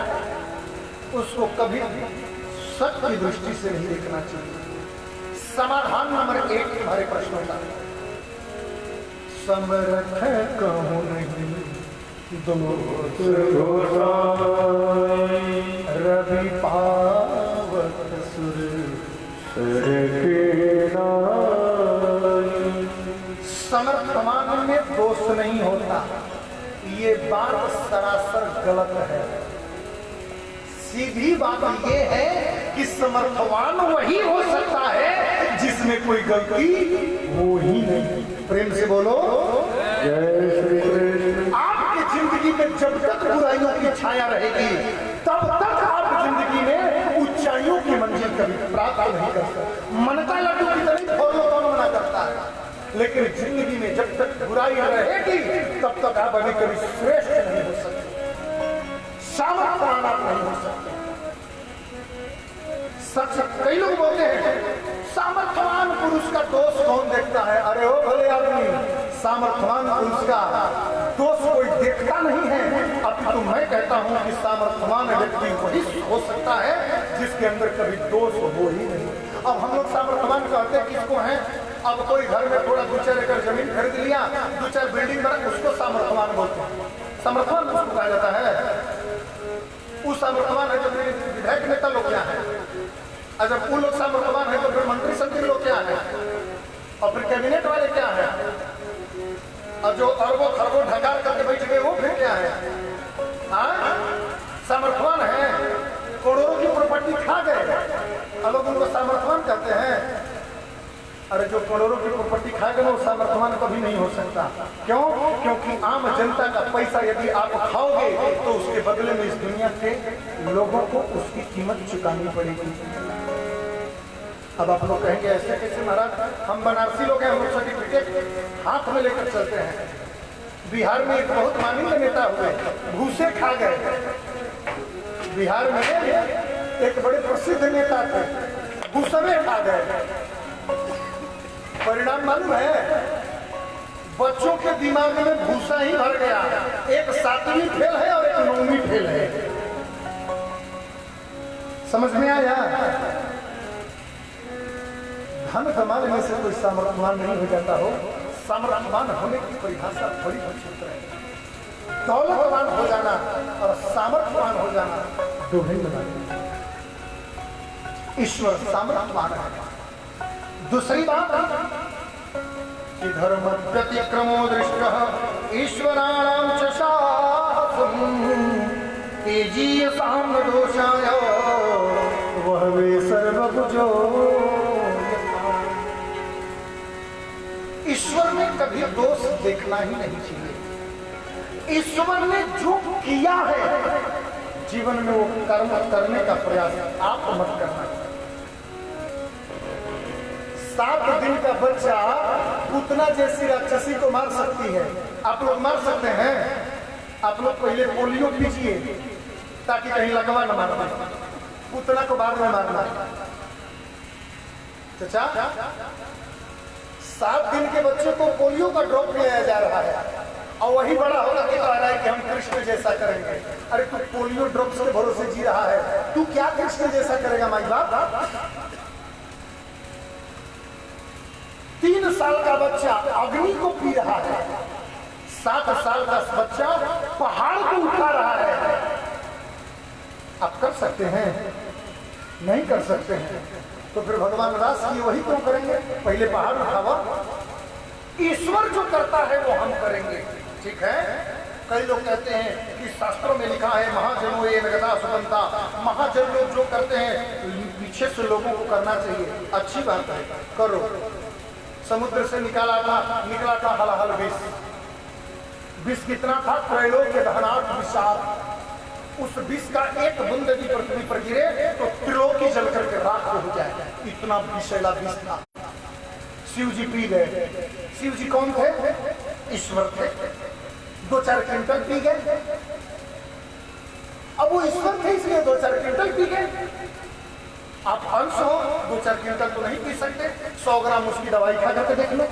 उसको कभी सच की दृष्टि से नहीं देखना चाहिए। समाधान नंबर 1 तुम्हारे प्रश्नों का, समर्थ कहूं नहीं दोष रवि पावक सुर समर्थमान में दोष नहीं होता, ये बात सरासर गलत है। सीधी बात ये है कि समर्थवान वही हो सकता है जिसमें कोई गलती हो ही नहीं। प्रेम से बोलो जय श्री कृष्ण। आपकी जिंदगी में जब तक बुराइयों की छाया रहेगी तब तक आप जिंदगी में ऊंचाइयों की मंजिल कभी प्राप्त नहीं कर सकते। मन का लड्डू की तरह फॉलो कौन मना करता है, लेकिन जिंदगी में जब तक बुराई रहेगी तब तक आप अभी कभी श्रेष्ठ नहीं हो सकते, सामर्थ्यवान आप नहीं हो सकते। सच कई लोग बोलते हैं सामर्थ्यवान पुरुष का दोष कौन देखता है? अरे ओ भले आदमी, सामर्थ्यवान पुरुष का दोष कोई देखता नहीं है। अब तो मैं कहता हूं कि सामर्थ्यवान व्यक्ति वही हो सकता है जिसके अंदर कभी दोष हो ही नहीं। अब हम लोग सामर्थ्यवान कहते हैं किसको हैं? अब कोई घर में थोड़ा 2-4 एकड़ जमीन खरीद लिया, 2-4 बिल्डिंग बना, उसको सामर्थ्यवान बोलते हैं। सामर्थ्यवान उसको कहा जाता है। वो सामर्थ्यवान है जो विधायक नेता लोग क्या है, और जब वो लोग सामर्थ्यवान है तो फिर मंत्री संत्री लोग क्या है, और फिर कैबिनेट वाले क्या है, और जो अरबों खरबों ढकार करके बैठ गए वो फिर क्या है? सामर्थ्यवान है, करोड़ों की प्रॉपर्टी खा गए और लोग उनको सामर्थ्यवान कहते हैं। अरे जो करोड़ों की प्रॉपर्टी खाएगा ना वो सामर्थ्यवान कभी नहीं हो सकता। क्यों? क्योंकि आम जनता का पैसा यदि आप खाओगे तो उसके बदले में इस दुनिया के लोगों को उसकी कीमत चुकानी पड़ेगी। अब आप लोग कहेंगे ऐसे कैसे महाराज, हम बनारसी लोग हैं, हम लोग सर्टिफिकेट हाथ में लेकर चलते हैं। बिहार में एक बहुत माननीय नेता हुए, भूसे खा गए। बिहार में एक बड़े प्रसिद्ध नेता थे, भूसवे खा गए। परिणाम मालूम है? बच्चों के दिमाग में भूसा ही भर गया। एक 7वीं फेल है और एक 9वीं फेल है। समझ में आया? धन कमाने में से कोई सामर्थ्यवान नहीं हो जाता हो। सामर्थ्यवान होने की परिभाषा बड़ी विचित्र है। दौलतवान हो जाना और सामर्थ्यवान हो जाना दो ही बात है। ईश्वर सामर्थ्यवान है। दूसरी बात कि धर्म व्यतिक्रमो दृष्ट ईश्वराणाम च शासनम् तेजीयसाम दोषाय वह वे सर्वभुजो। ईश्वर ने कभी दोष देखना ही नहीं चाहिए। ईश्वर ने जो किया है जीवन में वो कर्म करने का प्रयास आप मत करना। 7 दिन का बच्चा पूतना जैसी राक्षसी को मार सकती है। आप लोग मार सकते हैं? आप लोग पहले पोलियो पीजिए ताकि कहीं लगवा न मारना, पूतना को बाद में मारना। चाचा 7 दिन के बच्चे को पोलियो का ड्रॉप पिलाया जा रहा है और वही बड़ा होगा कि कह रहा है कि हम कृष्ण जैसा करेंगे। अरे तू पोलियो ड्रॉप्स के भरोसे जी रहा है, तू क्या कृष्ण जैसा करेगा माई बाप? 3 साल का बच्चा अग्नि को पी रहा है, 7 साल का बच्चा पहाड़ को उठा रहा है। आप कर सकते हैं? नहीं कर सकते हैं तो फिर भगवान रास की वही क्यों करेंगे? पहले पहाड़ उठावा। ईश्वर जो करता है वो हम करेंगे, ठीक है? कई लोग कहते हैं कि शास्त्रों में लिखा है महाजनों ये नगदा सुबंता, महाजन लोग जो करते हैं पीछे से लोगों को करना चाहिए। अच्छी बात है, करो। समुद्र से निकला था हलाहल विष कितना था? त्रैलोक्य दहनात् विषाद। उस विष का एक बूंद भी पृथ्वी पर गिरे तो त्रिलोकी जल करके राख हो जाए, इतना विषैला विष था। शिव जी पी गए। शिव जी कौन थे? ईश्वर थे। 2-4 क्विंटल पी गए। अब वो ईश्वर थे इसलिए 2-4 क्विंटल पी गए। आप अंश हो, 2-4 क्विंटल तो नहीं पी सकते। 100 ग्राम उसकी दवाई खा करके देख लो।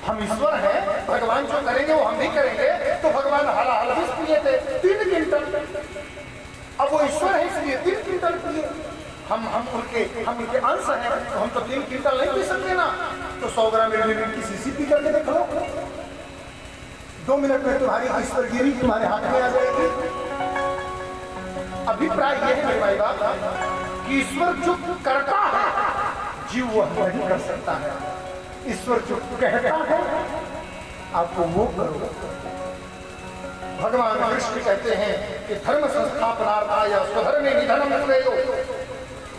हम ईश्वर हैं, भगवान जो करेंगे वो हम भी करेंगे। तो भगवान हलाहल विष पिए थे 3 क्विंटल, अब वो ईश्वर है इसलिए 3 क्विंटल पिए। हम इनके अंश हैं तो हम तो 3 क्विंटल नहीं पी सकते ना। तो 100 ग्राम की शीशी पी करके देख लो, 2 मिनट में तुम्हारी ईश्वरगिरी तुम्हारे हाथ में आ जाएगी। अभिप्राय यह है मेरे भाई बाप कि ईश्वर जो करता है जीव वह नहीं कर सकता है। ईश्वर जो कहता है आपको वो करो। भगवान कृष्ण कहते हैं कि धर्म संस्थापनार्थाय स्वधर्मे निधनम श्रेयो।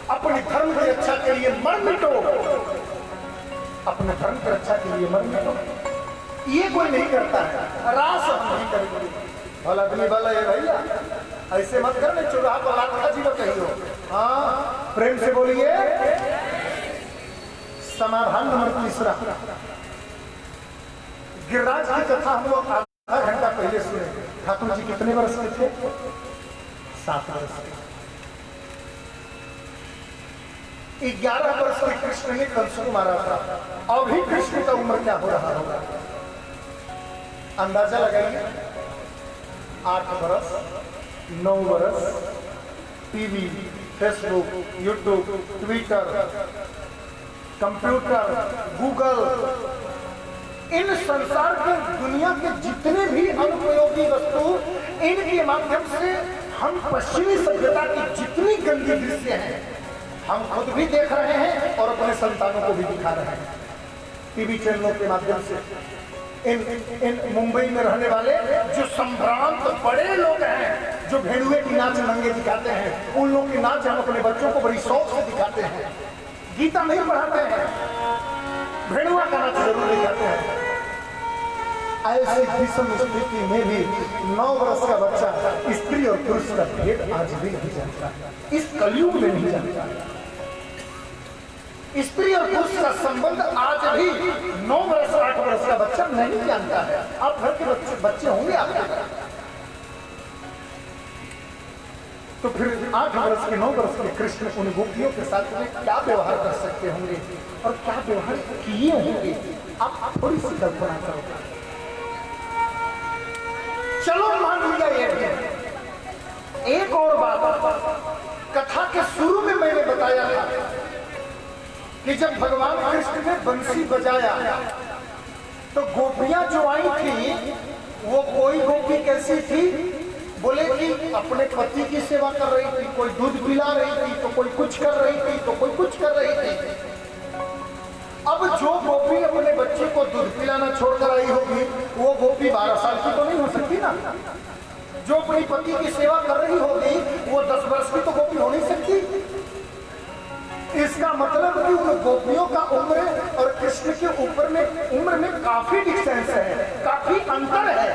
अपने धर्म की रक्षा के लिए मर मिटो, अपने धर्म की रक्षा के लिए मर मिटो। ये कोई नहीं करता है, रास हम नहीं करेंगे। भला आदमी भला ये भैया ऐसे मत करने, चुराहा पर लात खा जी कही हो। हाँ प्रेम से बोलिए। समाधान नंबर 3। गिरिराज की कथा हम लोग आधा घंटा पहले सुने। ठाकुर जी कितने वर्ष के थे? 7 वर्ष के। 11 वर्ष के कृष्ण ने कंस को मारा था। अभी कृष्ण का उम्र क्या हो रहा होगा? अंदाजा लगाइए। 8 वर्ष, 9 वर्ष। TV, Facebook, YouTube, Twitter, computer, Google, इन संसार के दुनिया के जितने भी अनुपयोगी वस्तु, इनके माध्यम से हम पश्चिमी सभ्यता की जितनी गंदी दृश्य हैं हम खुद भी देख रहे हैं और अपने संतानों को भी दिखा रहे हैं। टीवी चैनलों के माध्यम से इन मुंबई में रहने वाले जो संभ्रांत बड़े लोग हैं, जो भेड़ुए की नाच नंगे दिखाते हैं, उन लोगों की नाच हम अपने बच्चों को बड़ी शौक से दिखाते हैं। गीता नहीं पढ़ाते हैं, भेड़ुआ का नाच जरूर दिखाते हैं। ऐसी विषम स्थिति में भी 9 वर्ष का बच्चा स्त्री और पुरुष का भेद आज भी नहीं जानता, इस कलयुग में नहीं जानता। स्त्री और पुरुष का संबंध आज भी 9 वर्ष 8 वर्ष का बच्चा नहीं जानता है। आप घर के बच्चे होंगे आपके घर, तो फिर 8 वर्ष के 9 वर्ष के कृष्ण उन गोपियों के साथ में क्या व्यवहार कर सकते होंगे और क्या व्यवहार किए होंगे? आप थोड़ी सी कल्पना करो। चलो मान लिया ये भी। एक और बात, कथा के शुरू में बताया था कि जब भगवान कृष्ण ने बंसी बजाया तो गोपियां जो आई थी वो कोई गोपी कैसी थी, बोले कि अपने पति की सेवा कर रही थी, कोई दूध पिला रही थी तो कोई कुछ कर रही थी तो कोई कुछ कर रही थी। अब जो गोपी अपने बच्चे को दूध पिलाना छोड़कर आई होगी वो गोपी 12 साल की तो नहीं हो सकती ना। जो अपनी पति की सेवा कर रही होगी वो 10 वर्ष की तो गोपी हो नहीं सकती। इसका मतलब कि उन गोपियों का उम्र और कृष्ण के ऊपर में उम्र में काफी डिस्टेंस है, काफी अंतर है।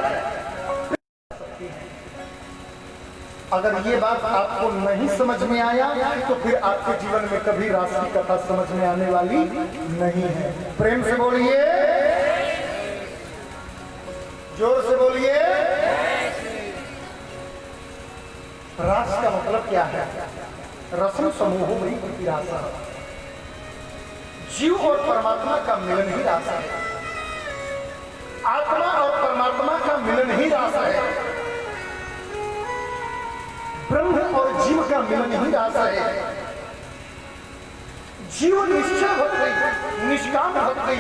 अगर ये बात आपको नहीं समझ में आया तो फिर आपके जीवन में कभी रास की कथा समझ में आने वाली नहीं है। प्रेम से बोलिए, जोर से बोलिए। रास का मतलब क्या है? रसम समूह वही रास है। जीव और परमात्मा का मिलन ही रास है। आत्मा और परमात्मा का मिलन ही रास है। ब्रह्म और जीव का मिलन ही रास है। जीव निश्चल भक्ति, निष्काम भक्ति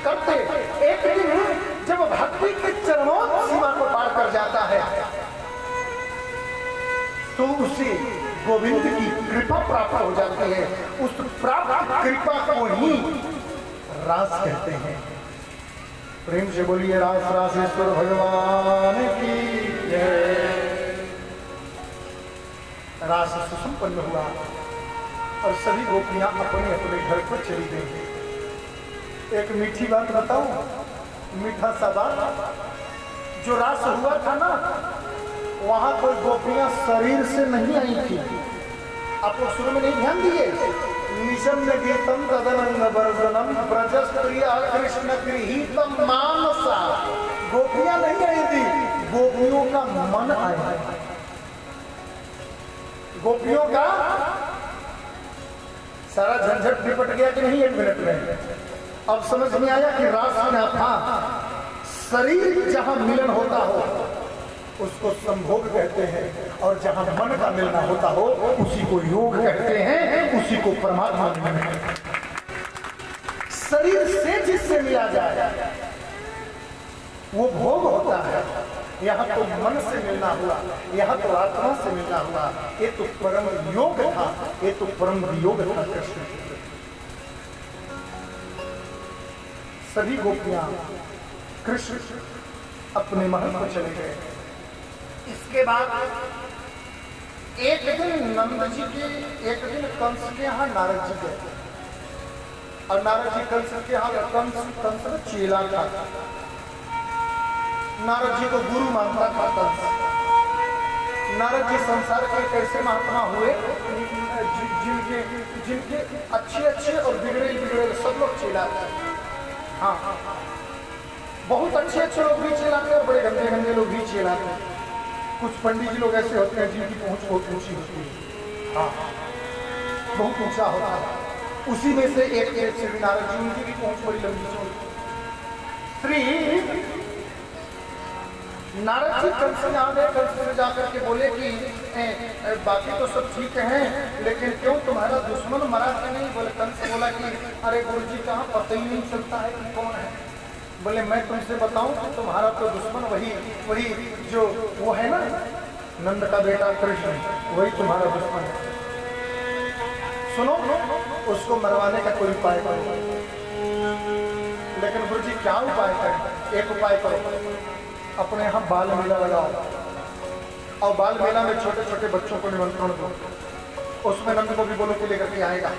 करते एक दिन जब भक्ति के चरमों सीमा को पार कर जाता है तो उसे गोविंद की कृपा प्राप्त हो जाती है। उस प्राप्त कृपा को ही रास कहते हैं। प्रेम से बोलिए रास रासेश्वर भगवान की जय। रास सुसंपन्न हुआ और सभी गोपियां अपने अपने घर पर चली गई। एक मीठी बात बताऊं, मीठा सा बात, जो रास हुआ था ना वहां कोई गोपियां शरीर से नहीं आई थी। आपको शुरू में नहीं ध्यान दिए? निशम गीतम तदनंग वर्जनम ब्रजस्त्रिया कृष्ण गृहीतम मानसा। गोपियां नहीं आई थी, गोपियों का मन आया। गोपियों का सारा झंझट निपट गया कि नहीं? 1 मिनट में अब समझ में आया कि रास में था शरीर जहां मिलन होता हो उसको संभोग कहते हैं और जहां मन का मिलना होता हो उसी को योग कहते हैं, उसी को परमात्मा मिलन कहते हैं। शरीर से जिससे मिला जाए वो भोग होता है। यहाँ तो मन से मिलना हुआ, यहाँ तो आत्मा से मिलना हुआ। ये तो परम योग था, ये तो परम वियोग था कृष्ण। सभी गोपियां कृष्ण अपने महल को चले गए। इसके बाद एक दिन नंद जी के, एक दिन कंस के यहाँ नारद जी गए और नारद जी कंस के यहाँ, कंस चेला था। नारद जी को गुरु मानता था कंस। नारद जी संसार के कैसे महात्मा हुए जिनके अच्छे और बिगड़े सब लोग चेला थे। हाँ, बहुत अच्छे लोग भी चेलाते और बड़े गंदे लोग भी चेलाते। कुछ पंडित जी लोग ऐसे होते हैं जिनकी पहुंच बहुत ऊंची होती है। हाँ, बहुत ऊंचा होता है। उसी में से एक श्री नारद जी, उनकी भी पहुंच बड़ी लंबी होती। श्री नारद जी कंस से आ गए। कंस से जाकर के बोले कि बाकी तो सब ठीक हैं लेकिन क्यों तुम्हारा दुश्मन मरा कि नहीं? बोले कंस बोला कि अरे गुरु जी कहाँ पता ही नहीं चलता है कि कौन है। बोले मैं तुमसे बताऊं कि तुम्हारा तो दुश्मन वही जो वो है ना नंद का बेटा कृष्ण, वही तुम्हारा दुश्मन है। सुनो, उसको मरवाने का कोई उपाय करो। लेकिन गुरु जी क्या उपाय करें? एक उपाय करो, अपने यहाँ बाल मेला लगाओ और बाल मेला में छोटे छोटे बच्चों को निमंत्रण दो। उसमें नंद को भी बोलो कि लेकर के आएगा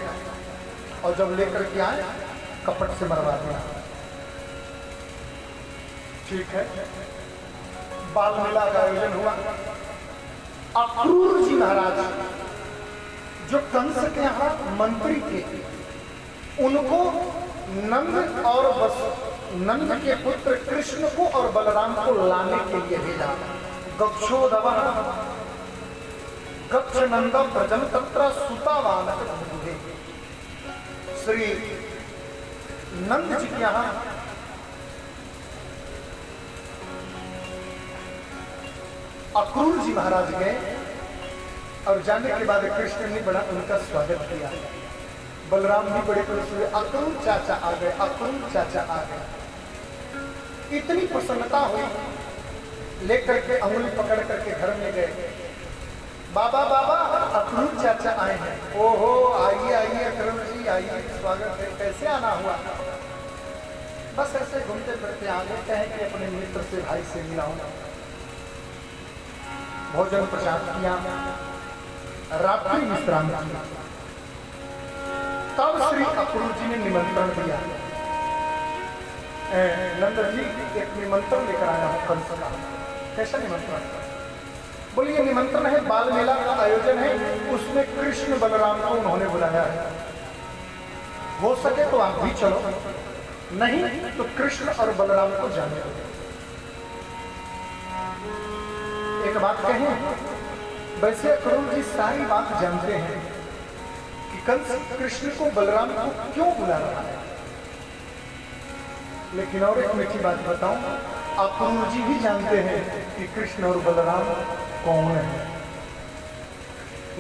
और जब लेकर के आए कपट से मरवा दिया। ठीक है, बाल मेला का आयोजन हुआ। अक्रूर जी महाराज जो कंस के यहाँ मंत्री थे, उनको नंद के पुत्र कृष्ण को और बलराम को लाने के लिए भेजा। गक्षोदवः गक्ष नंदम व्रजम तत्र सुतावान। श्री नंद जी के यहाँ अक्रूर जी महाराज गए और जाने के बाद कृष्ण ने बड़ा उनका स्वागत किया। बलराम भी बड़े खुश हुए, अक्रूर चाचा आ गए, अक्रूर चाचा आ गए। इतनी प्रसन्नता हुई, लेकर के अंगुली पकड़ करके घर में गए। बाबा बाबा अक्रूर चाचा आए हैं। ओहो आइए आइए अक्रूर जी आइए, स्वागत है, कैसे आना हुआ? बस ऐसे घूमते फिरते आ गए, कहें कि अपने मित्र से भाई से मिलाऊं। भोजन प्रसाद किया, रात्रि विश्राम किया। तब श्री अक्रूर जी ने निमंत्रण दिया। नंद जी एक निमंत्रण लेकर आया हूं कंस का। कैसा निमंत्रण? बोलिए निमंत्रण है, बाल मेला का आयोजन है, उसमें कृष्ण बलराम को उन्होंने बुलाया है। हो सके तो आप भी चलो, नहीं तो कृष्ण और बलराम को जाने दो। एक बात कहें, वैसे अक्रूर जी सारी बात जानते हैं कि कंस कृष्ण को बलराम को क्यों बुला रहा है। लेकिन और एक मीठी बात बताऊं, अक्रूर जी भी जानते हैं कि कृष्ण और बलराम कौन है।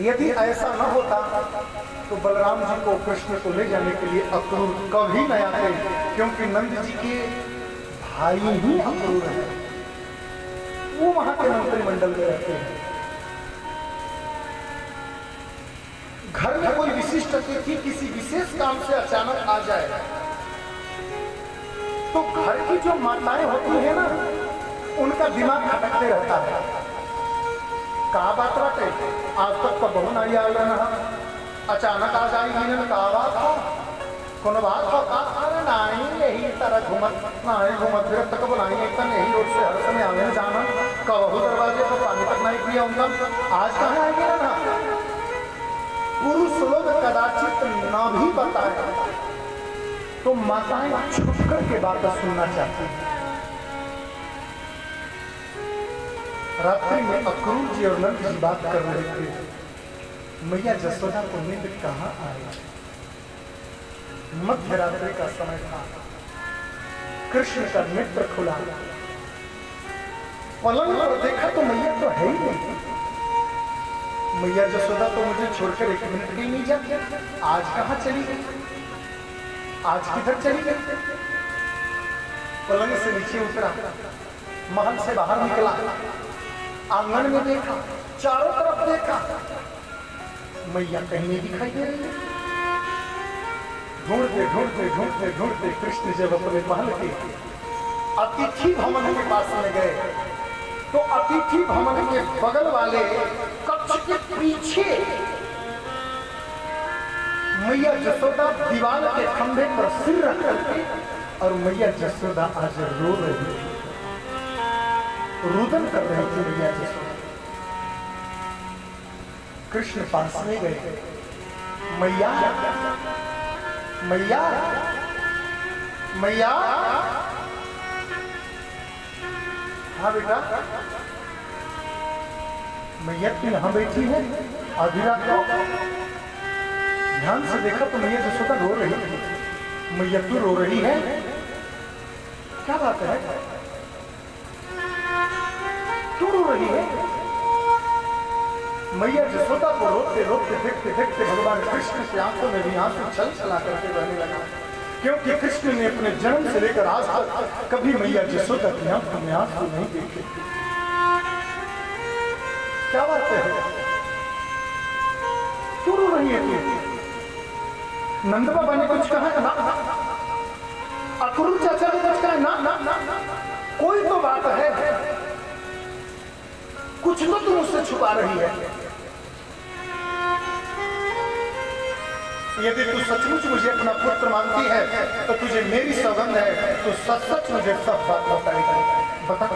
यदि ऐसा न होता तो बलराम जी को कृष्ण को ले जाने के लिए अक्रूर कभी न आते, क्योंकि नंद जी के भाई ही अक्रूर हैं, वो वहां के मंत्रिमंडल में रहते हैं। घर में कोई विशिष्ट अतिथि किसी विशेष काम से अचानक आ जाए तो घर की जो माताएं होती है ना, उनका दिमाग खटकते रहता है। कहा बात बाटे, आज तक तो बहु नहीं आया ना, अचानक आ जाएगी ना, कहा बात हो, कोनो बात हो का? अरे नहीं यही तरह घूमत नहीं घूमत फिर तक बुलाई एक नहीं रोड से हर समय आने जाना, कबहू दरवाजे पर पानी तक नहीं पिया उनका, आज कहाँ आएंगे ना? पुरुष लोग कदाचित न भी बताए तो माताएं छुप कर के बात सुनना चाहती हैं। रात्रि में अक्रूर जी और नंद जी बात कर रहे थे। मैया जसोदा को नींद कहाँ आई? मध्य रात्रि का समय था। कृष्ण का नेत्र खुला, पलंग पर देखा तो मैया तो है ही नहीं। मैया जसोदा तो मुझे छोड़कर एक मिनट भी नहीं जाती, आज कहाँ चली गई? आज किधर चली गई? पलंग से नीचे उतरा, महल से बाहर निकला, आंगन में देखा, चारों तरफ देखा, मैया कहीं नहीं दिखाई दे रही। ढूंढते ढूंढते ढूंढते ढूंढते कृष्ण जब अपने महल के अतिथि भवन के पास में गए तो अतिथि भवन के बगल वाले कक्ष के पीछे मैया जसोदा दीवार के खंभे पर सिर रख करके, और मैया जसोदा आज रो रही थी, रुदन कर रही थी मैया जसोदा। कृष्ण पास में गए, मैया मैया मैया। हाँ बेटा, मैया तू यहां बैठी है आधी रात को? ध्यान से देखा तो मैया जसोदा रो रही थी। मैया तू रो रही है, क्या बात है? तू रो रही है? मैया जसोदा को रोते रोते देखते देखते भगवान कृष्ण की आंखों में भी आंसू छल छला करके बहने लगा, क्योंकि कृष्ण ने अपने जन्म से लेकर आज तक कभी मैया जसोदा की आंखों में आंसू नहीं देखे। क्या बात है? क्यों रो रही है तू? नंद बाबा ने कुछ कहा? ना। अक्रूर चाचा ने कुछ कहा? ना। कोई तो बात है, कुछ तो तुम उससे छुपा रही है। यदि तू सचमुच मुझे अपना पुत्र मानती है तो तुझे मेरी सौगंध है, तो सच मुझे सब बात बताएगी। बता।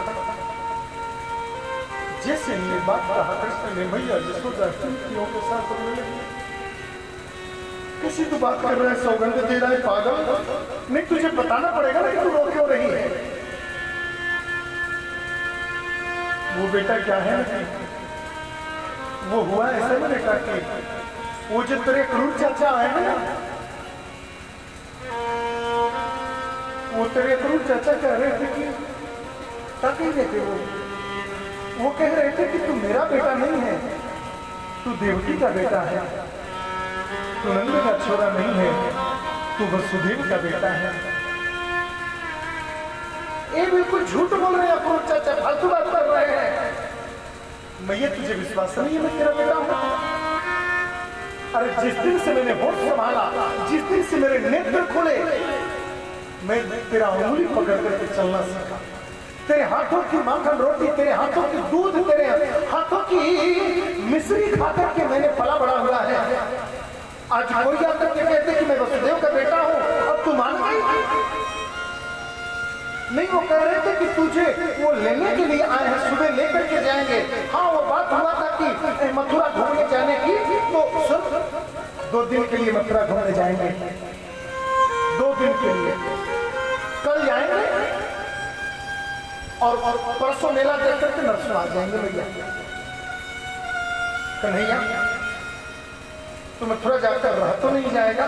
जैसे ये बात कहा कृष्ण ने मैया जसोदा चुटकियों के साथ रोने लगी। किसी तो बात कर रहा है, सौगंध दे रहा है, पागल? नहीं, तुझे बताना पड़ेगा ना कि तू रो क्यों रही है। वो बेटा क्या है, वो हुआ ऐसा ना बेटा कि वो जो तेरे अक्रूर चाचा आए हैं ना, वो तेरे अक्रूर चाचा कह रहे थे कि क्या कह रहे थे वो कह रहे थे कि तू मेरा बेटा नहीं है, तू देवकी का बेटा है, तू नंद का छोरा नहीं है, तू वसुदेव का बेटा है। ये बिल्कुल झूठ बोल रहे हैं, अपूर्व चाचा फालतू बात कर रहे हैं। मैया तुझे विश्वास नहीं है मैं तेरा बेटा हूं? अरे जिस दिन से मैंने होश संभाला, जिस दिन से मेरे नेत्र खुले, मैं तेरा उंगली पकड़ करके चलना सीखा। तेरे हाथों की माखन रोटी, तेरे हाथों की दूध, तेरे हाथों की मिश्री खा करके मैंने पला बड़ा हुआ है। आज कोई आकर के कहते कि मैं वसुदेव का बेटा हूं, अब तू मान गई? नहीं, वो कह रहे थे कि तुझे वो लेने के लिए आए हैं, सुबह लेकर के जाएंगे। हाँ, वो बात हुआ था कि मथुरा घूमने जाने की, तो सुन, 2 दिन के लिए मथुरा घूमने जाएंगे, 2 दिन के लिए। कल जाएंगे और परसों मेला देख करके नरसों आ जाएंगे। भैया कन्हैया, तो मथुरा जाकर रह तो नहीं जाएगा?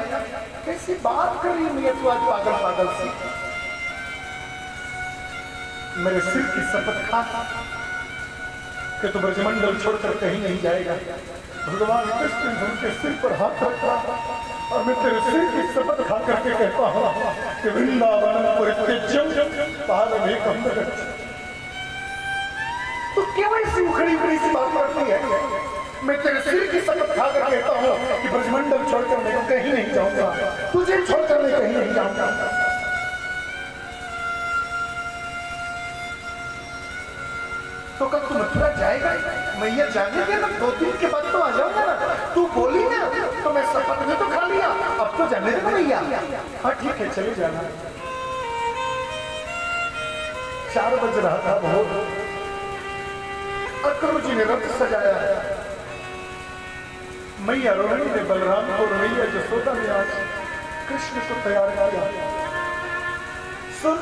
कैसी बात कर रही है तू आज पागल पागल सी? मेरे सिर की शपथ खा कि तू ब्रजमंडल छोड़कर कहीं नहीं जाएगा। भगवान कृष्ण उनके सिर पर हाथ रखा और मैं तेरे सिर की शपथ खा करके कहता हूं कि वृंदावन तो क्यों ऐसी उखड़ी उखड़ी सी बात करती है? मैं तेरे सिर की शपथ खा कर कहता हूं कि ब्रजमंडल छोड़कर मैं कहीं नहीं जाऊंगा, तुझे छोड़कर मैं कहीं नहीं जाऊंगा। तो कब तू मथुरा जाएगा? मैया जाने के ना, 2 दिन के बाद तो आ जाऊंगा ना। तू बोली ना तो मैं शपथ में तो खा लिया, अब तो जाने दे मैया। हाँ ठीक है, चले जाना। 4 बज रहा था भोर, अक्रू जी ने रथ सजाया है। मैया रोहिणी ने बलराम को, मैया यशोदा ने आज कृष्ण को तैयार किया। सुन,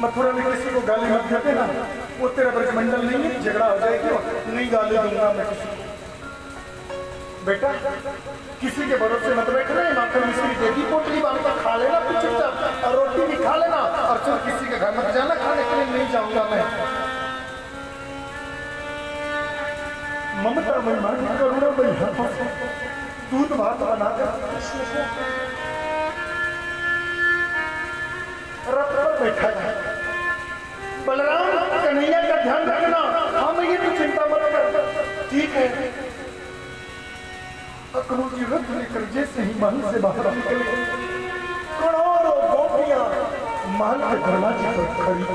मथुरा में किसी को गाली मत देते ना, वो तेरा ब्रजमंडल नहीं है, झगड़ा हो जाएगा। नहीं गाली दूंगा मैं किसी को। बेटा किसी के भरोसे मत बैठना, माखन मिश्री देगी पोटली बांध कर खा लेना, कुछ चुपचाप, और रोटी भी खा लेना, और चल किसी के घर मत जाना खाने के लिए, नहीं जाऊंगा मैं। ममता महिमा करुणा मई हाथों से दूध भात बनाकर रथ पर बैठा है। बलराम कन्हैया का ध्यान रखना। हाँ मैं ये तो चिंता मत कर, ठीक है। अक्रू जी रथ लेकर जैसे ही महल से बाहर निकले, करोड़ों गोपियां महल के दरवाजे पर खड़ी।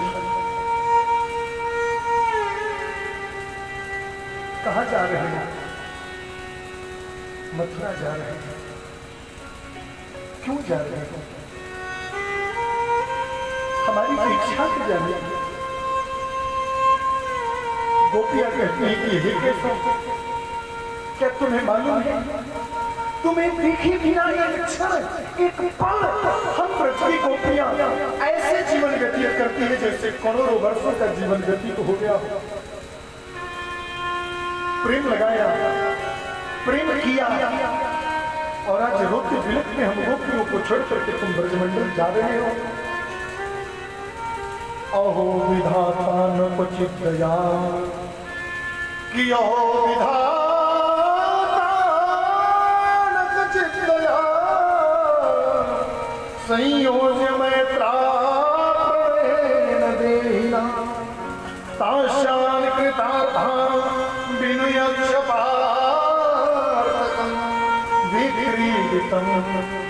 कहाँ जा रहे हैं? मथुरा जा रहे हैं। क्यों जा रहे हैं? हमारी परीक्षा की जाने की। गोपियां कहती हैं कि हे केशव, क्या तुम्हें मालूम है, तुम्हें दिखी भी ना एक क्षण, एक पल हम ब्रज की गोपियां ऐसे जीवन व्यतीत करती है जैसे करोड़ों वर्षों का जीवन व्यतीत हो गया हो। प्रेम लगाया, प्रेम किया, और आज रोते बिलखते हम गोपियों को छोड़ करके तुम ब्रजमंडल जा रहे हो। अहो विधाता न क्वचित दया कि अहो विधाता न क्वचित दया संयोज्य मैत्रा प्रणेन देहिना ताशान कृतार्था विनुयक्षपार्थकं विक्रीडितं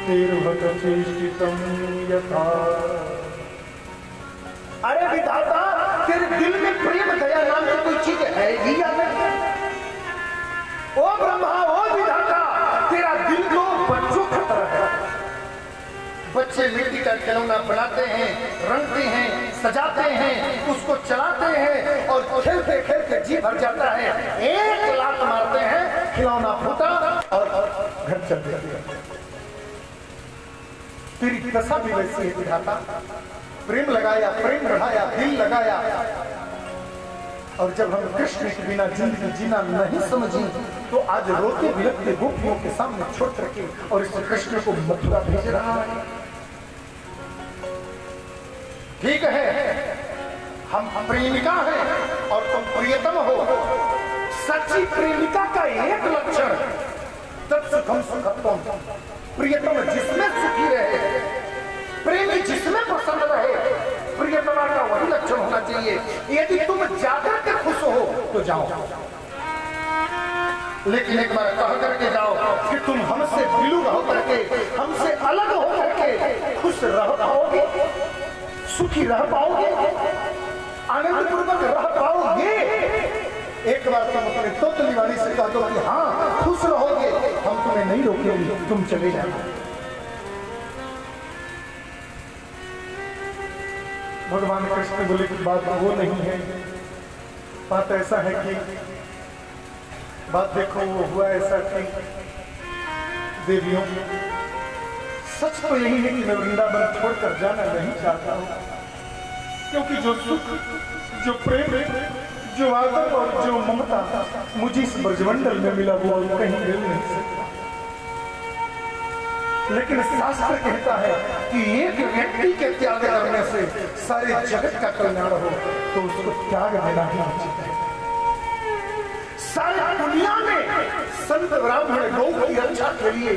तिर्वकचेष्टितं यथा। अरे विधाता, तेरे दिल में प्रेम दया नाम की कोई चीज है ही या नहीं? ओ ब्रह्मा, ओ विधाता, तेरा दिल तो बच्चों की तरह है। बच्चे मिट्टी का खिलौना बनाते हैं, रंगते हैं, सजाते हैं, उसको चलाते हैं और खेलते खेलते जी भर जाता है। एक लात मारते हैं, खिलौना फूटा और घर चल जाता। तेरी दशा भी वैसी है विधाता। प्रेम लगाया, प्रेम बढ़ाया, दिल लगाया, और जब हम कृष्ण के बिना जिंदगी जीना नहीं समझी तो आज रोते बिलखते गोपियों के सामने छोड़ करके और इस कृष्ण को मथुरा भेज रहा है। ठीक है, हम प्रेमिका हैं और तुम प्रियतम हो, सच्ची प्रेमिका का एक लक्षण तब सुखम सुखत्वम, प्रियतम जिसमें सुखी रहे, प्रेमी जिसमें प्रसन्न रहे, प्रियतमा का वही लक्षण होना चाहिए। यदि तुम जाकर के खुश हो तो जाओ, लेकिन एक बार कह करके जाओ कि तुम हमसे विलुप्त हो करके, हमसे अलग हो करके खुश रह पाओगे, सुखी रह पाओगे, आनंद पूर्वक रह पाओगे। एक बार तुम अपने तोतली वाली से कह दो कि हाँ खुश रहोगे, हम तुम्हें नहीं रोकेंगे, तुम चले जाओ। भगवान कृष्ण बोले कि बात वो नहीं है, बात ऐसा है कि बात देखो वो हुआ ऐसा कि देवियों, सच तो यही है कि मैं वृंदावन छोड़कर जाना नहीं चाहता हूँ, क्योंकि जो सुख, जो प्रेम, जो आदर और जो ममता मुझे इस ब्रजमंडल में मिला वो कहीं मिल नहीं सकता। लेकिन शास्त्र कहता है कि एक व्यक्ति के त्याग करने से सारे जगत का कल्याण हो, तो उसको त्याग देना ही उचित है। सारी दुनिया में संत ब्राह्मण गौ की रक्षा के लिए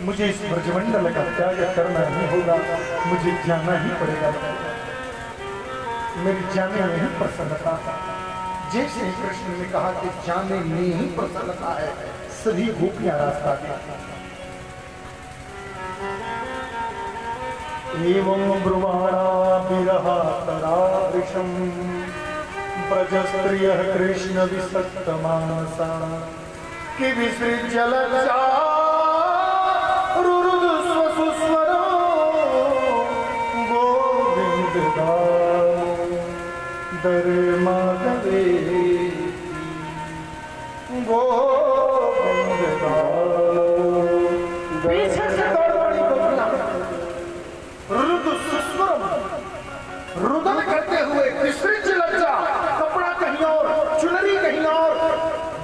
मुझे इस ब्रजमंडल का त्याग करना ही होगा, मुझे जाना ही पड़ेगा। मेरी जाने में ही प्रसन्नता, जैसे कृष्ण ने कहा कि जाने में ही प्रसन्नता है, सभी गोपियां रास्ता देती। एवं ब्रुवाणा विरहा तरादृशं ब्रजस्त्रियः कृष्ण विसक्तमानसा कि विसृज्य लज्जा रुरुदु स्वसुस्वरो गोविंददास दर माधवे पीछे से दौड़ पड़ी रुदु सुस्वरम, रुदन करते हुए विसृज लज्जा, कपड़ा कहीं और, चुनरी कहीं और,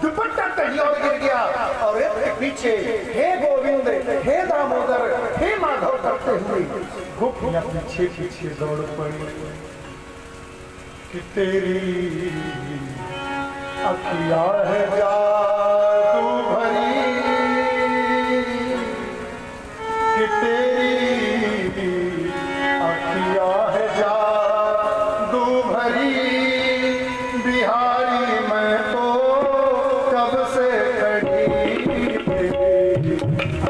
दुपट्टा कहीं और गिर गया और एक पीछे हे गोविंद, हे दामोदर, हे माधव करते हुए गोपियां पीछे पीछे दौड़ पड़ी कि तेरी अखिया है जादू भरी, कि तेरी अखिया है जादू भरी, बिहारी मैं तो कब से खड़ी, तेरी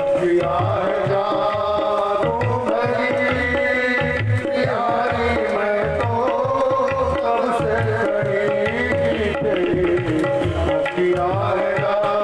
अखिया है जादू भरी, बिहारी मैं तो कब से खड़ी, तेरी अखिया है जादू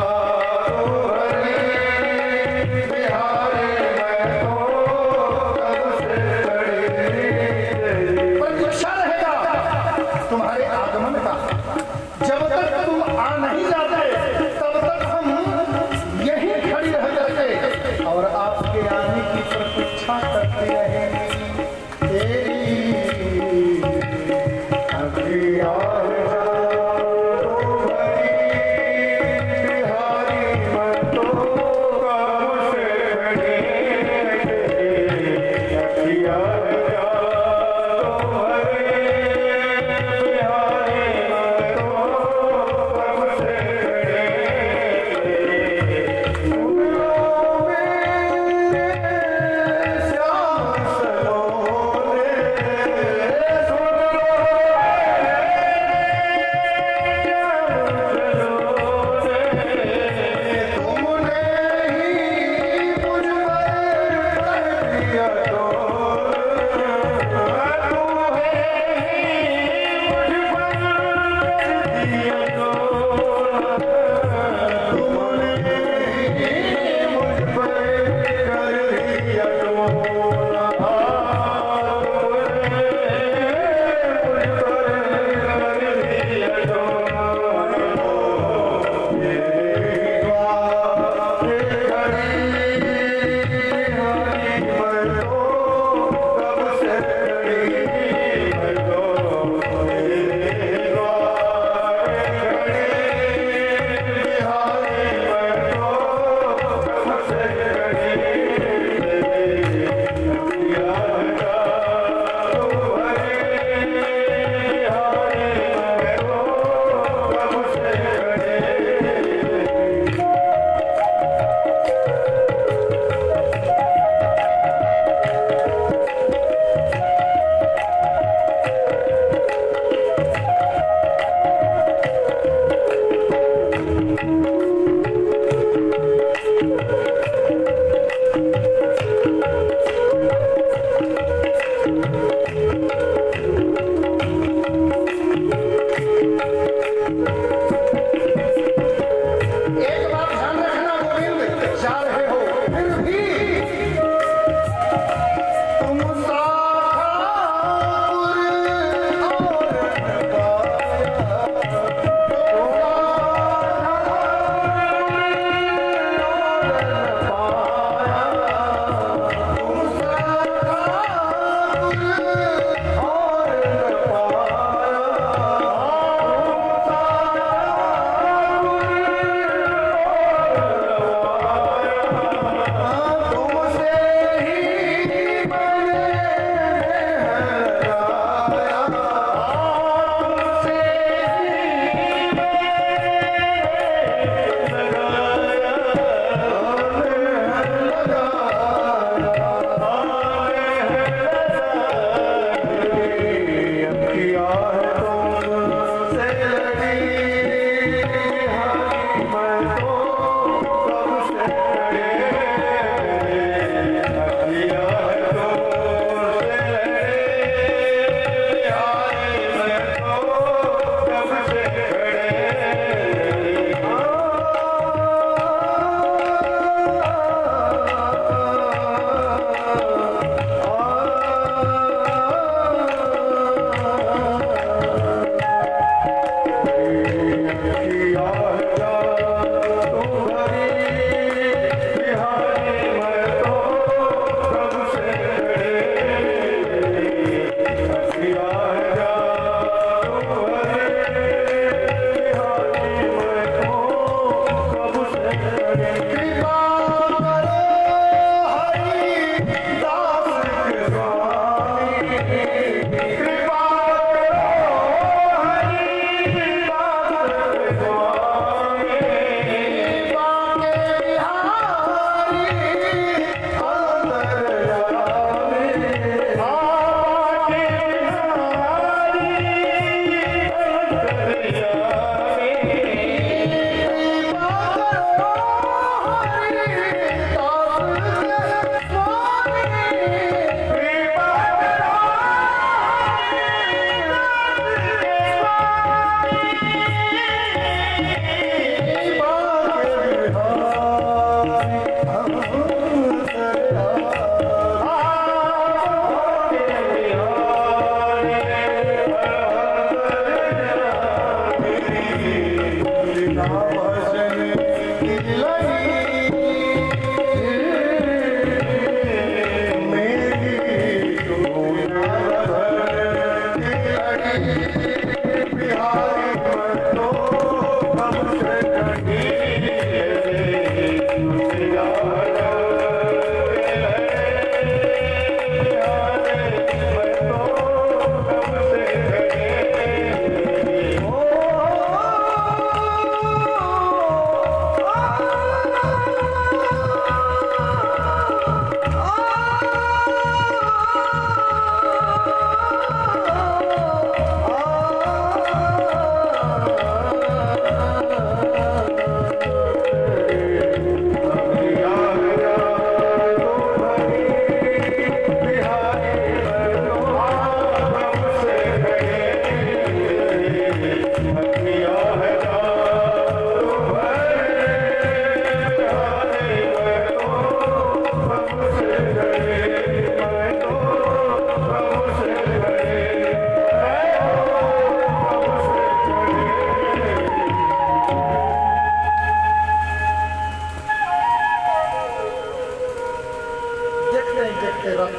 के रथ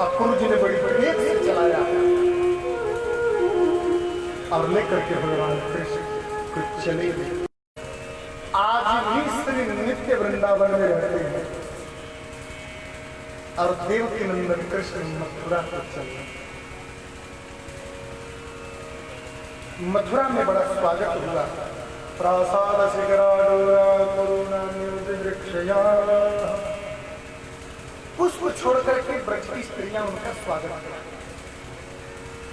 अक्रूर जी ने बड़ी तेज से चलाया और लेकर के भगवान कृष्ण को चले गए। आज भी श्री नित्य वृंदावन में रहते हैं और देवकी नंदन कृष्ण मथुरा पर चल रहे। मथुरा में बड़ा स्वागत हुआ। प्रासाद पुष्प छोड़कर के ब्रज की स्त्रियां उनका स्वागत किया।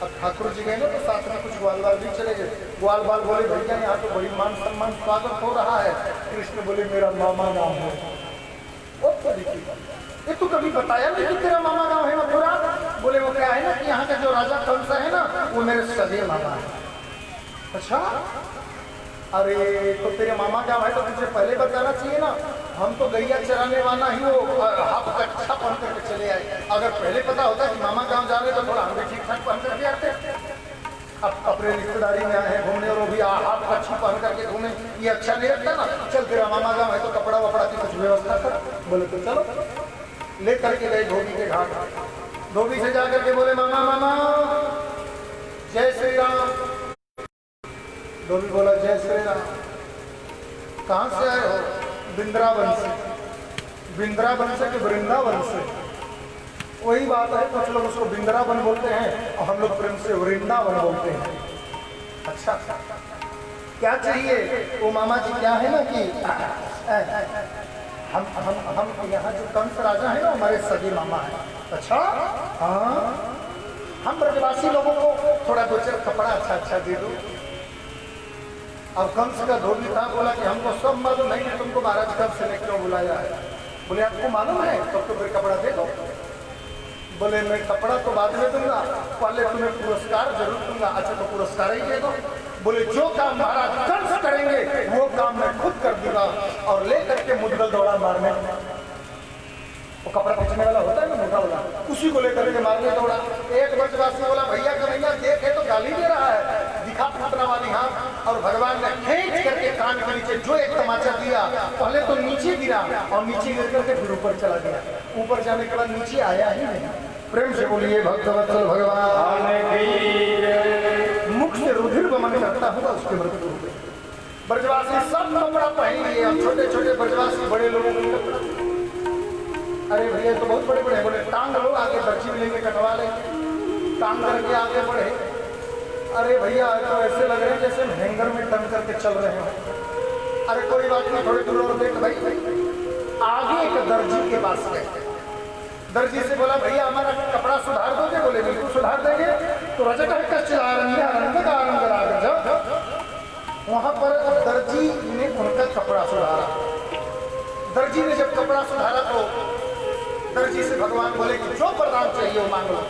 अब ठाकुर जी गए ना तो साथ में कुछ ग्वाल बाल भी चले गए। ग्वाल बाल बोले भैया यहाँ तो बड़ी मान सम्मान स्वागत हो रहा है। कृष्ण बोले मेरा मामा गांव है। ये तो कभी बताया नहीं कि तेरा मामा गांव है मथुरा। बोले वो क्या है ना कि यहाँ का जो राजा कंस है ना वो मेरे सगे मामा है। अच्छा, अरे तो तेरे मामा गांव है तो तुझे पहले बताना चाहिए ना। हम तो गैया चराने वाला ही वो हाफ कच्छा पहन करके चले आए। अगर पहले पता होता कि मामा गांव जा रहे तो थोड़ा हम भी ठीक ठाक पहन करके आते। अब अपने रिश्तेदारी में आए घूमने और वो भी हाफ कच्छा पहन करके घूमे, ये अच्छा नहीं लगता ना। चल तेरा मामा गांव है तो कपड़ा वपड़ा की कुछ व्यवस्था कर। बोले तो चलो, ले करके गए धोबी के घाट। धोबी से जाकर के बोले मामा मामा जय श्री राम। धोबी बोला जय श्री राम। कहाँ से आए हो? वृंदावन से। वृंदावन से कि वृंदावन से? वही बात है, कुछ लोग उसको वृंदावन बोलते हैं और हम लोग प्रेम से वृंदावन बोलते हैं। अच्छा, क्या चाहिए? वो मामा जी क्या है ना कि हम यहाँ जो कंस राजा है ना हमारे सगे मामा है। अच्छा, हाँ, हम ब्रजवासी लोगों को थोड़ा दो चार कपड़ा अच्छा अच्छा दे दो। और कंस का धोबी था, बोला कि हमको सब मालूम नहीं कि तुमको महाराज कब से क्यों बुलाया है। बोले आपको मालूम है तब तो फिर कपड़ा दे दो। बोले मैं कपड़ा तो बाद में दूंगा, पहले तुम्हें पुरस्कार जरूर दूंगा। अच्छा तो पुरस्कार ही दे दो। बोले जो काम महाराज कंस करेंगे वो काम मैं खुद कर दूंगा। और लेकर के मुद्दल दौड़ा मारने, वो कपड़ा पहनने वाला होता है ना मोटा वाला, उसी को लेकर के मारने दौड़ा। एक ब्रजवासी बोला भैया कन्हैया देखे तो गाली दे रहा है, दिखा फूटना वाली हाथ। और भगवान ने खींच करके कान के नीचे जो एक तमाचा दिया, पहले तो नीचे गिरा और नीचे गिर करके फिर ऊपर चला गया। ऊपर जाने के बाद नीचे आया ही नहीं। प्रेम से बोलिए भक्तवत्सल भगवान की। मुख से रुधिर बमन करता हुआ उसके मृत्यु हो गई। ब्रजवासी सब कपड़ा पहन लिए, अब छोटे छोटे ब्रजवासी बड़े लोगों को कपड़ा। अरे भैया तो बहुत बड़े बड़े। बोले टांग लो, आगे दर्जी में लेके कटवा लेंगे। टांग करके आगे बढ़े। अरे भैया तो ऐसे लग रहे हैं जैसे हैंगर में टंग करके चल रहे हो। अरे कोई बात नहीं, थोड़ी दूर और देख भाई। आगे एक दर्जी के पास गए। दर्जी से बोला भैया हमारा कपड़ा सुधार दोगे? बोले बिल्कुल सुधार देंगे। तो रजत वहां पर दर्जी ने उनका कपड़ा सुधारा। दर्जी ने जब कपड़ा सुधारा तो दर्जी से भगवान बोले कि जो वरदान चाहिए वो मांग लो।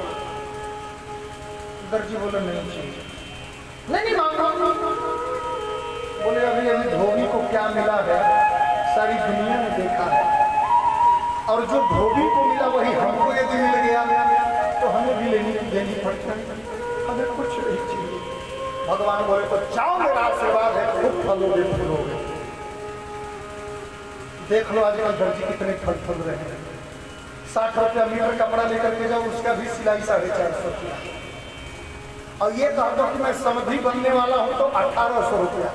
दर्जी बोले नहीं चाहिए। नहीं मांगो। बोले अभी अभी धोबी को क्या मिला है सारी दुनिया ने देखा है, और जो धोबी को मिला वही हमको यदि मिल गया तो हमें भी देनी पड़ती है। हमें कुछ नहीं चाहिए। भगवान बोले तो जाओ, मेरा आशीर्वाद है, खूब फलोगे फूलोगे। देख लो आजकल दर्जी कितने फल फूल रहे हैं। 60 रुपया मीटर कपड़ा लेकर के जाओ, उसका भी सिलाई 450 रुपया। और ये कह दो कि मैं समधी बनने वाला हूं तो 1800 रुपया।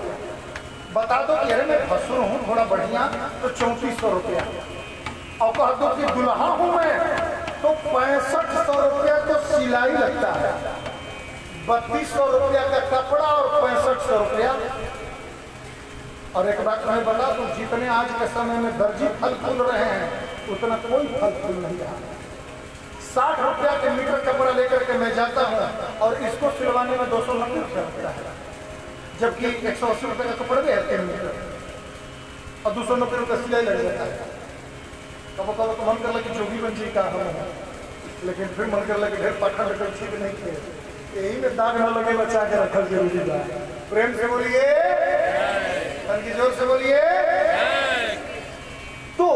बता दो कि अरे मैं भसुर हूं थोड़ा बढ़िया तो 3400 रुपया। और कह दो कि दुल्हा हूं मैं तो 6500 रुपया तो सिलाई लगता है, 3200 रुपया का कपड़ा और 6500 रुपया। और एक बात मैं बता दूं, जितने आज के समय में दर्जी फल फूल रहे हैं उतना कोई फल फूल नहीं रहा। 60 रुपया के मीटर कपड़ा लेकर के मैं जाता हूँ और इसको सिलवाने में 290 रुपया लगता है, जबकि 180 रुपये का कपड़ा भी है 3 मीटर और 290 रुपये सिलाई लग जाता है। कब कब तो मन कर लगे जोगी बन जी का हम, लेकिन फिर मन कर लगे ढेर पठा लेकर ठीक नहीं थे, यही में दाग न लगे बचा के रखल जरूरी है। प्रेम से बोलिए, जोर से बोलिए। तो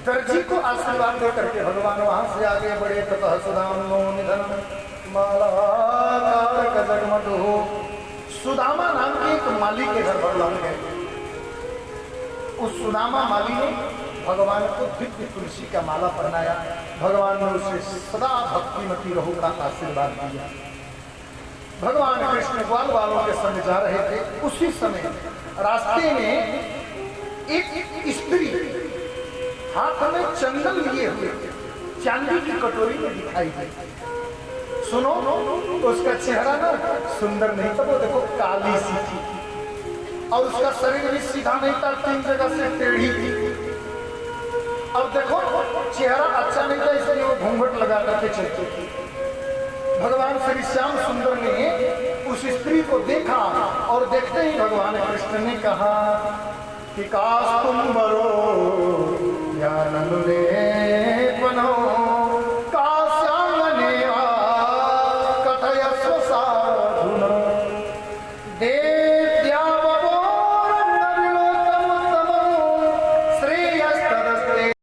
दर्जी को आशीर्वाद दे करके भगवान वहां से आगे बढ़े। ततः सुदामा निधन मालाकार कजगमट हो। सुदामा नाम के एक माली के घर पर लौट गए। उस सुदामा माली ने भगवान को दिव्य तुलसी का माला पहनाया। भगवान ने उसे सदा भक्तिमती रहो का आशीर्वाद दिया। भगवान कृष्ण ग्वाल वालों के संग जा रहे थे। उसी समय रास्ते में एक स्त्री हाथ में चंदन लिए हुए चांदी की कटोरी में दिखाई दी। सुनो, उसका चेहरा ना सुंदर नहीं था, वो देखो काली सी थी और उसका शरीर भी सीधा नहीं था, 3 जगह से टेढ़ी थी। और देखो चेहरा अच्छा नहीं था, इसलिए वो घूंघट लगा करके चलती थी। भगवान श्री श्याम सुंदर ने उस स्त्री को देखा और देखते ही भगवान कृष्ण ने कहा कि काश तुम मरो या न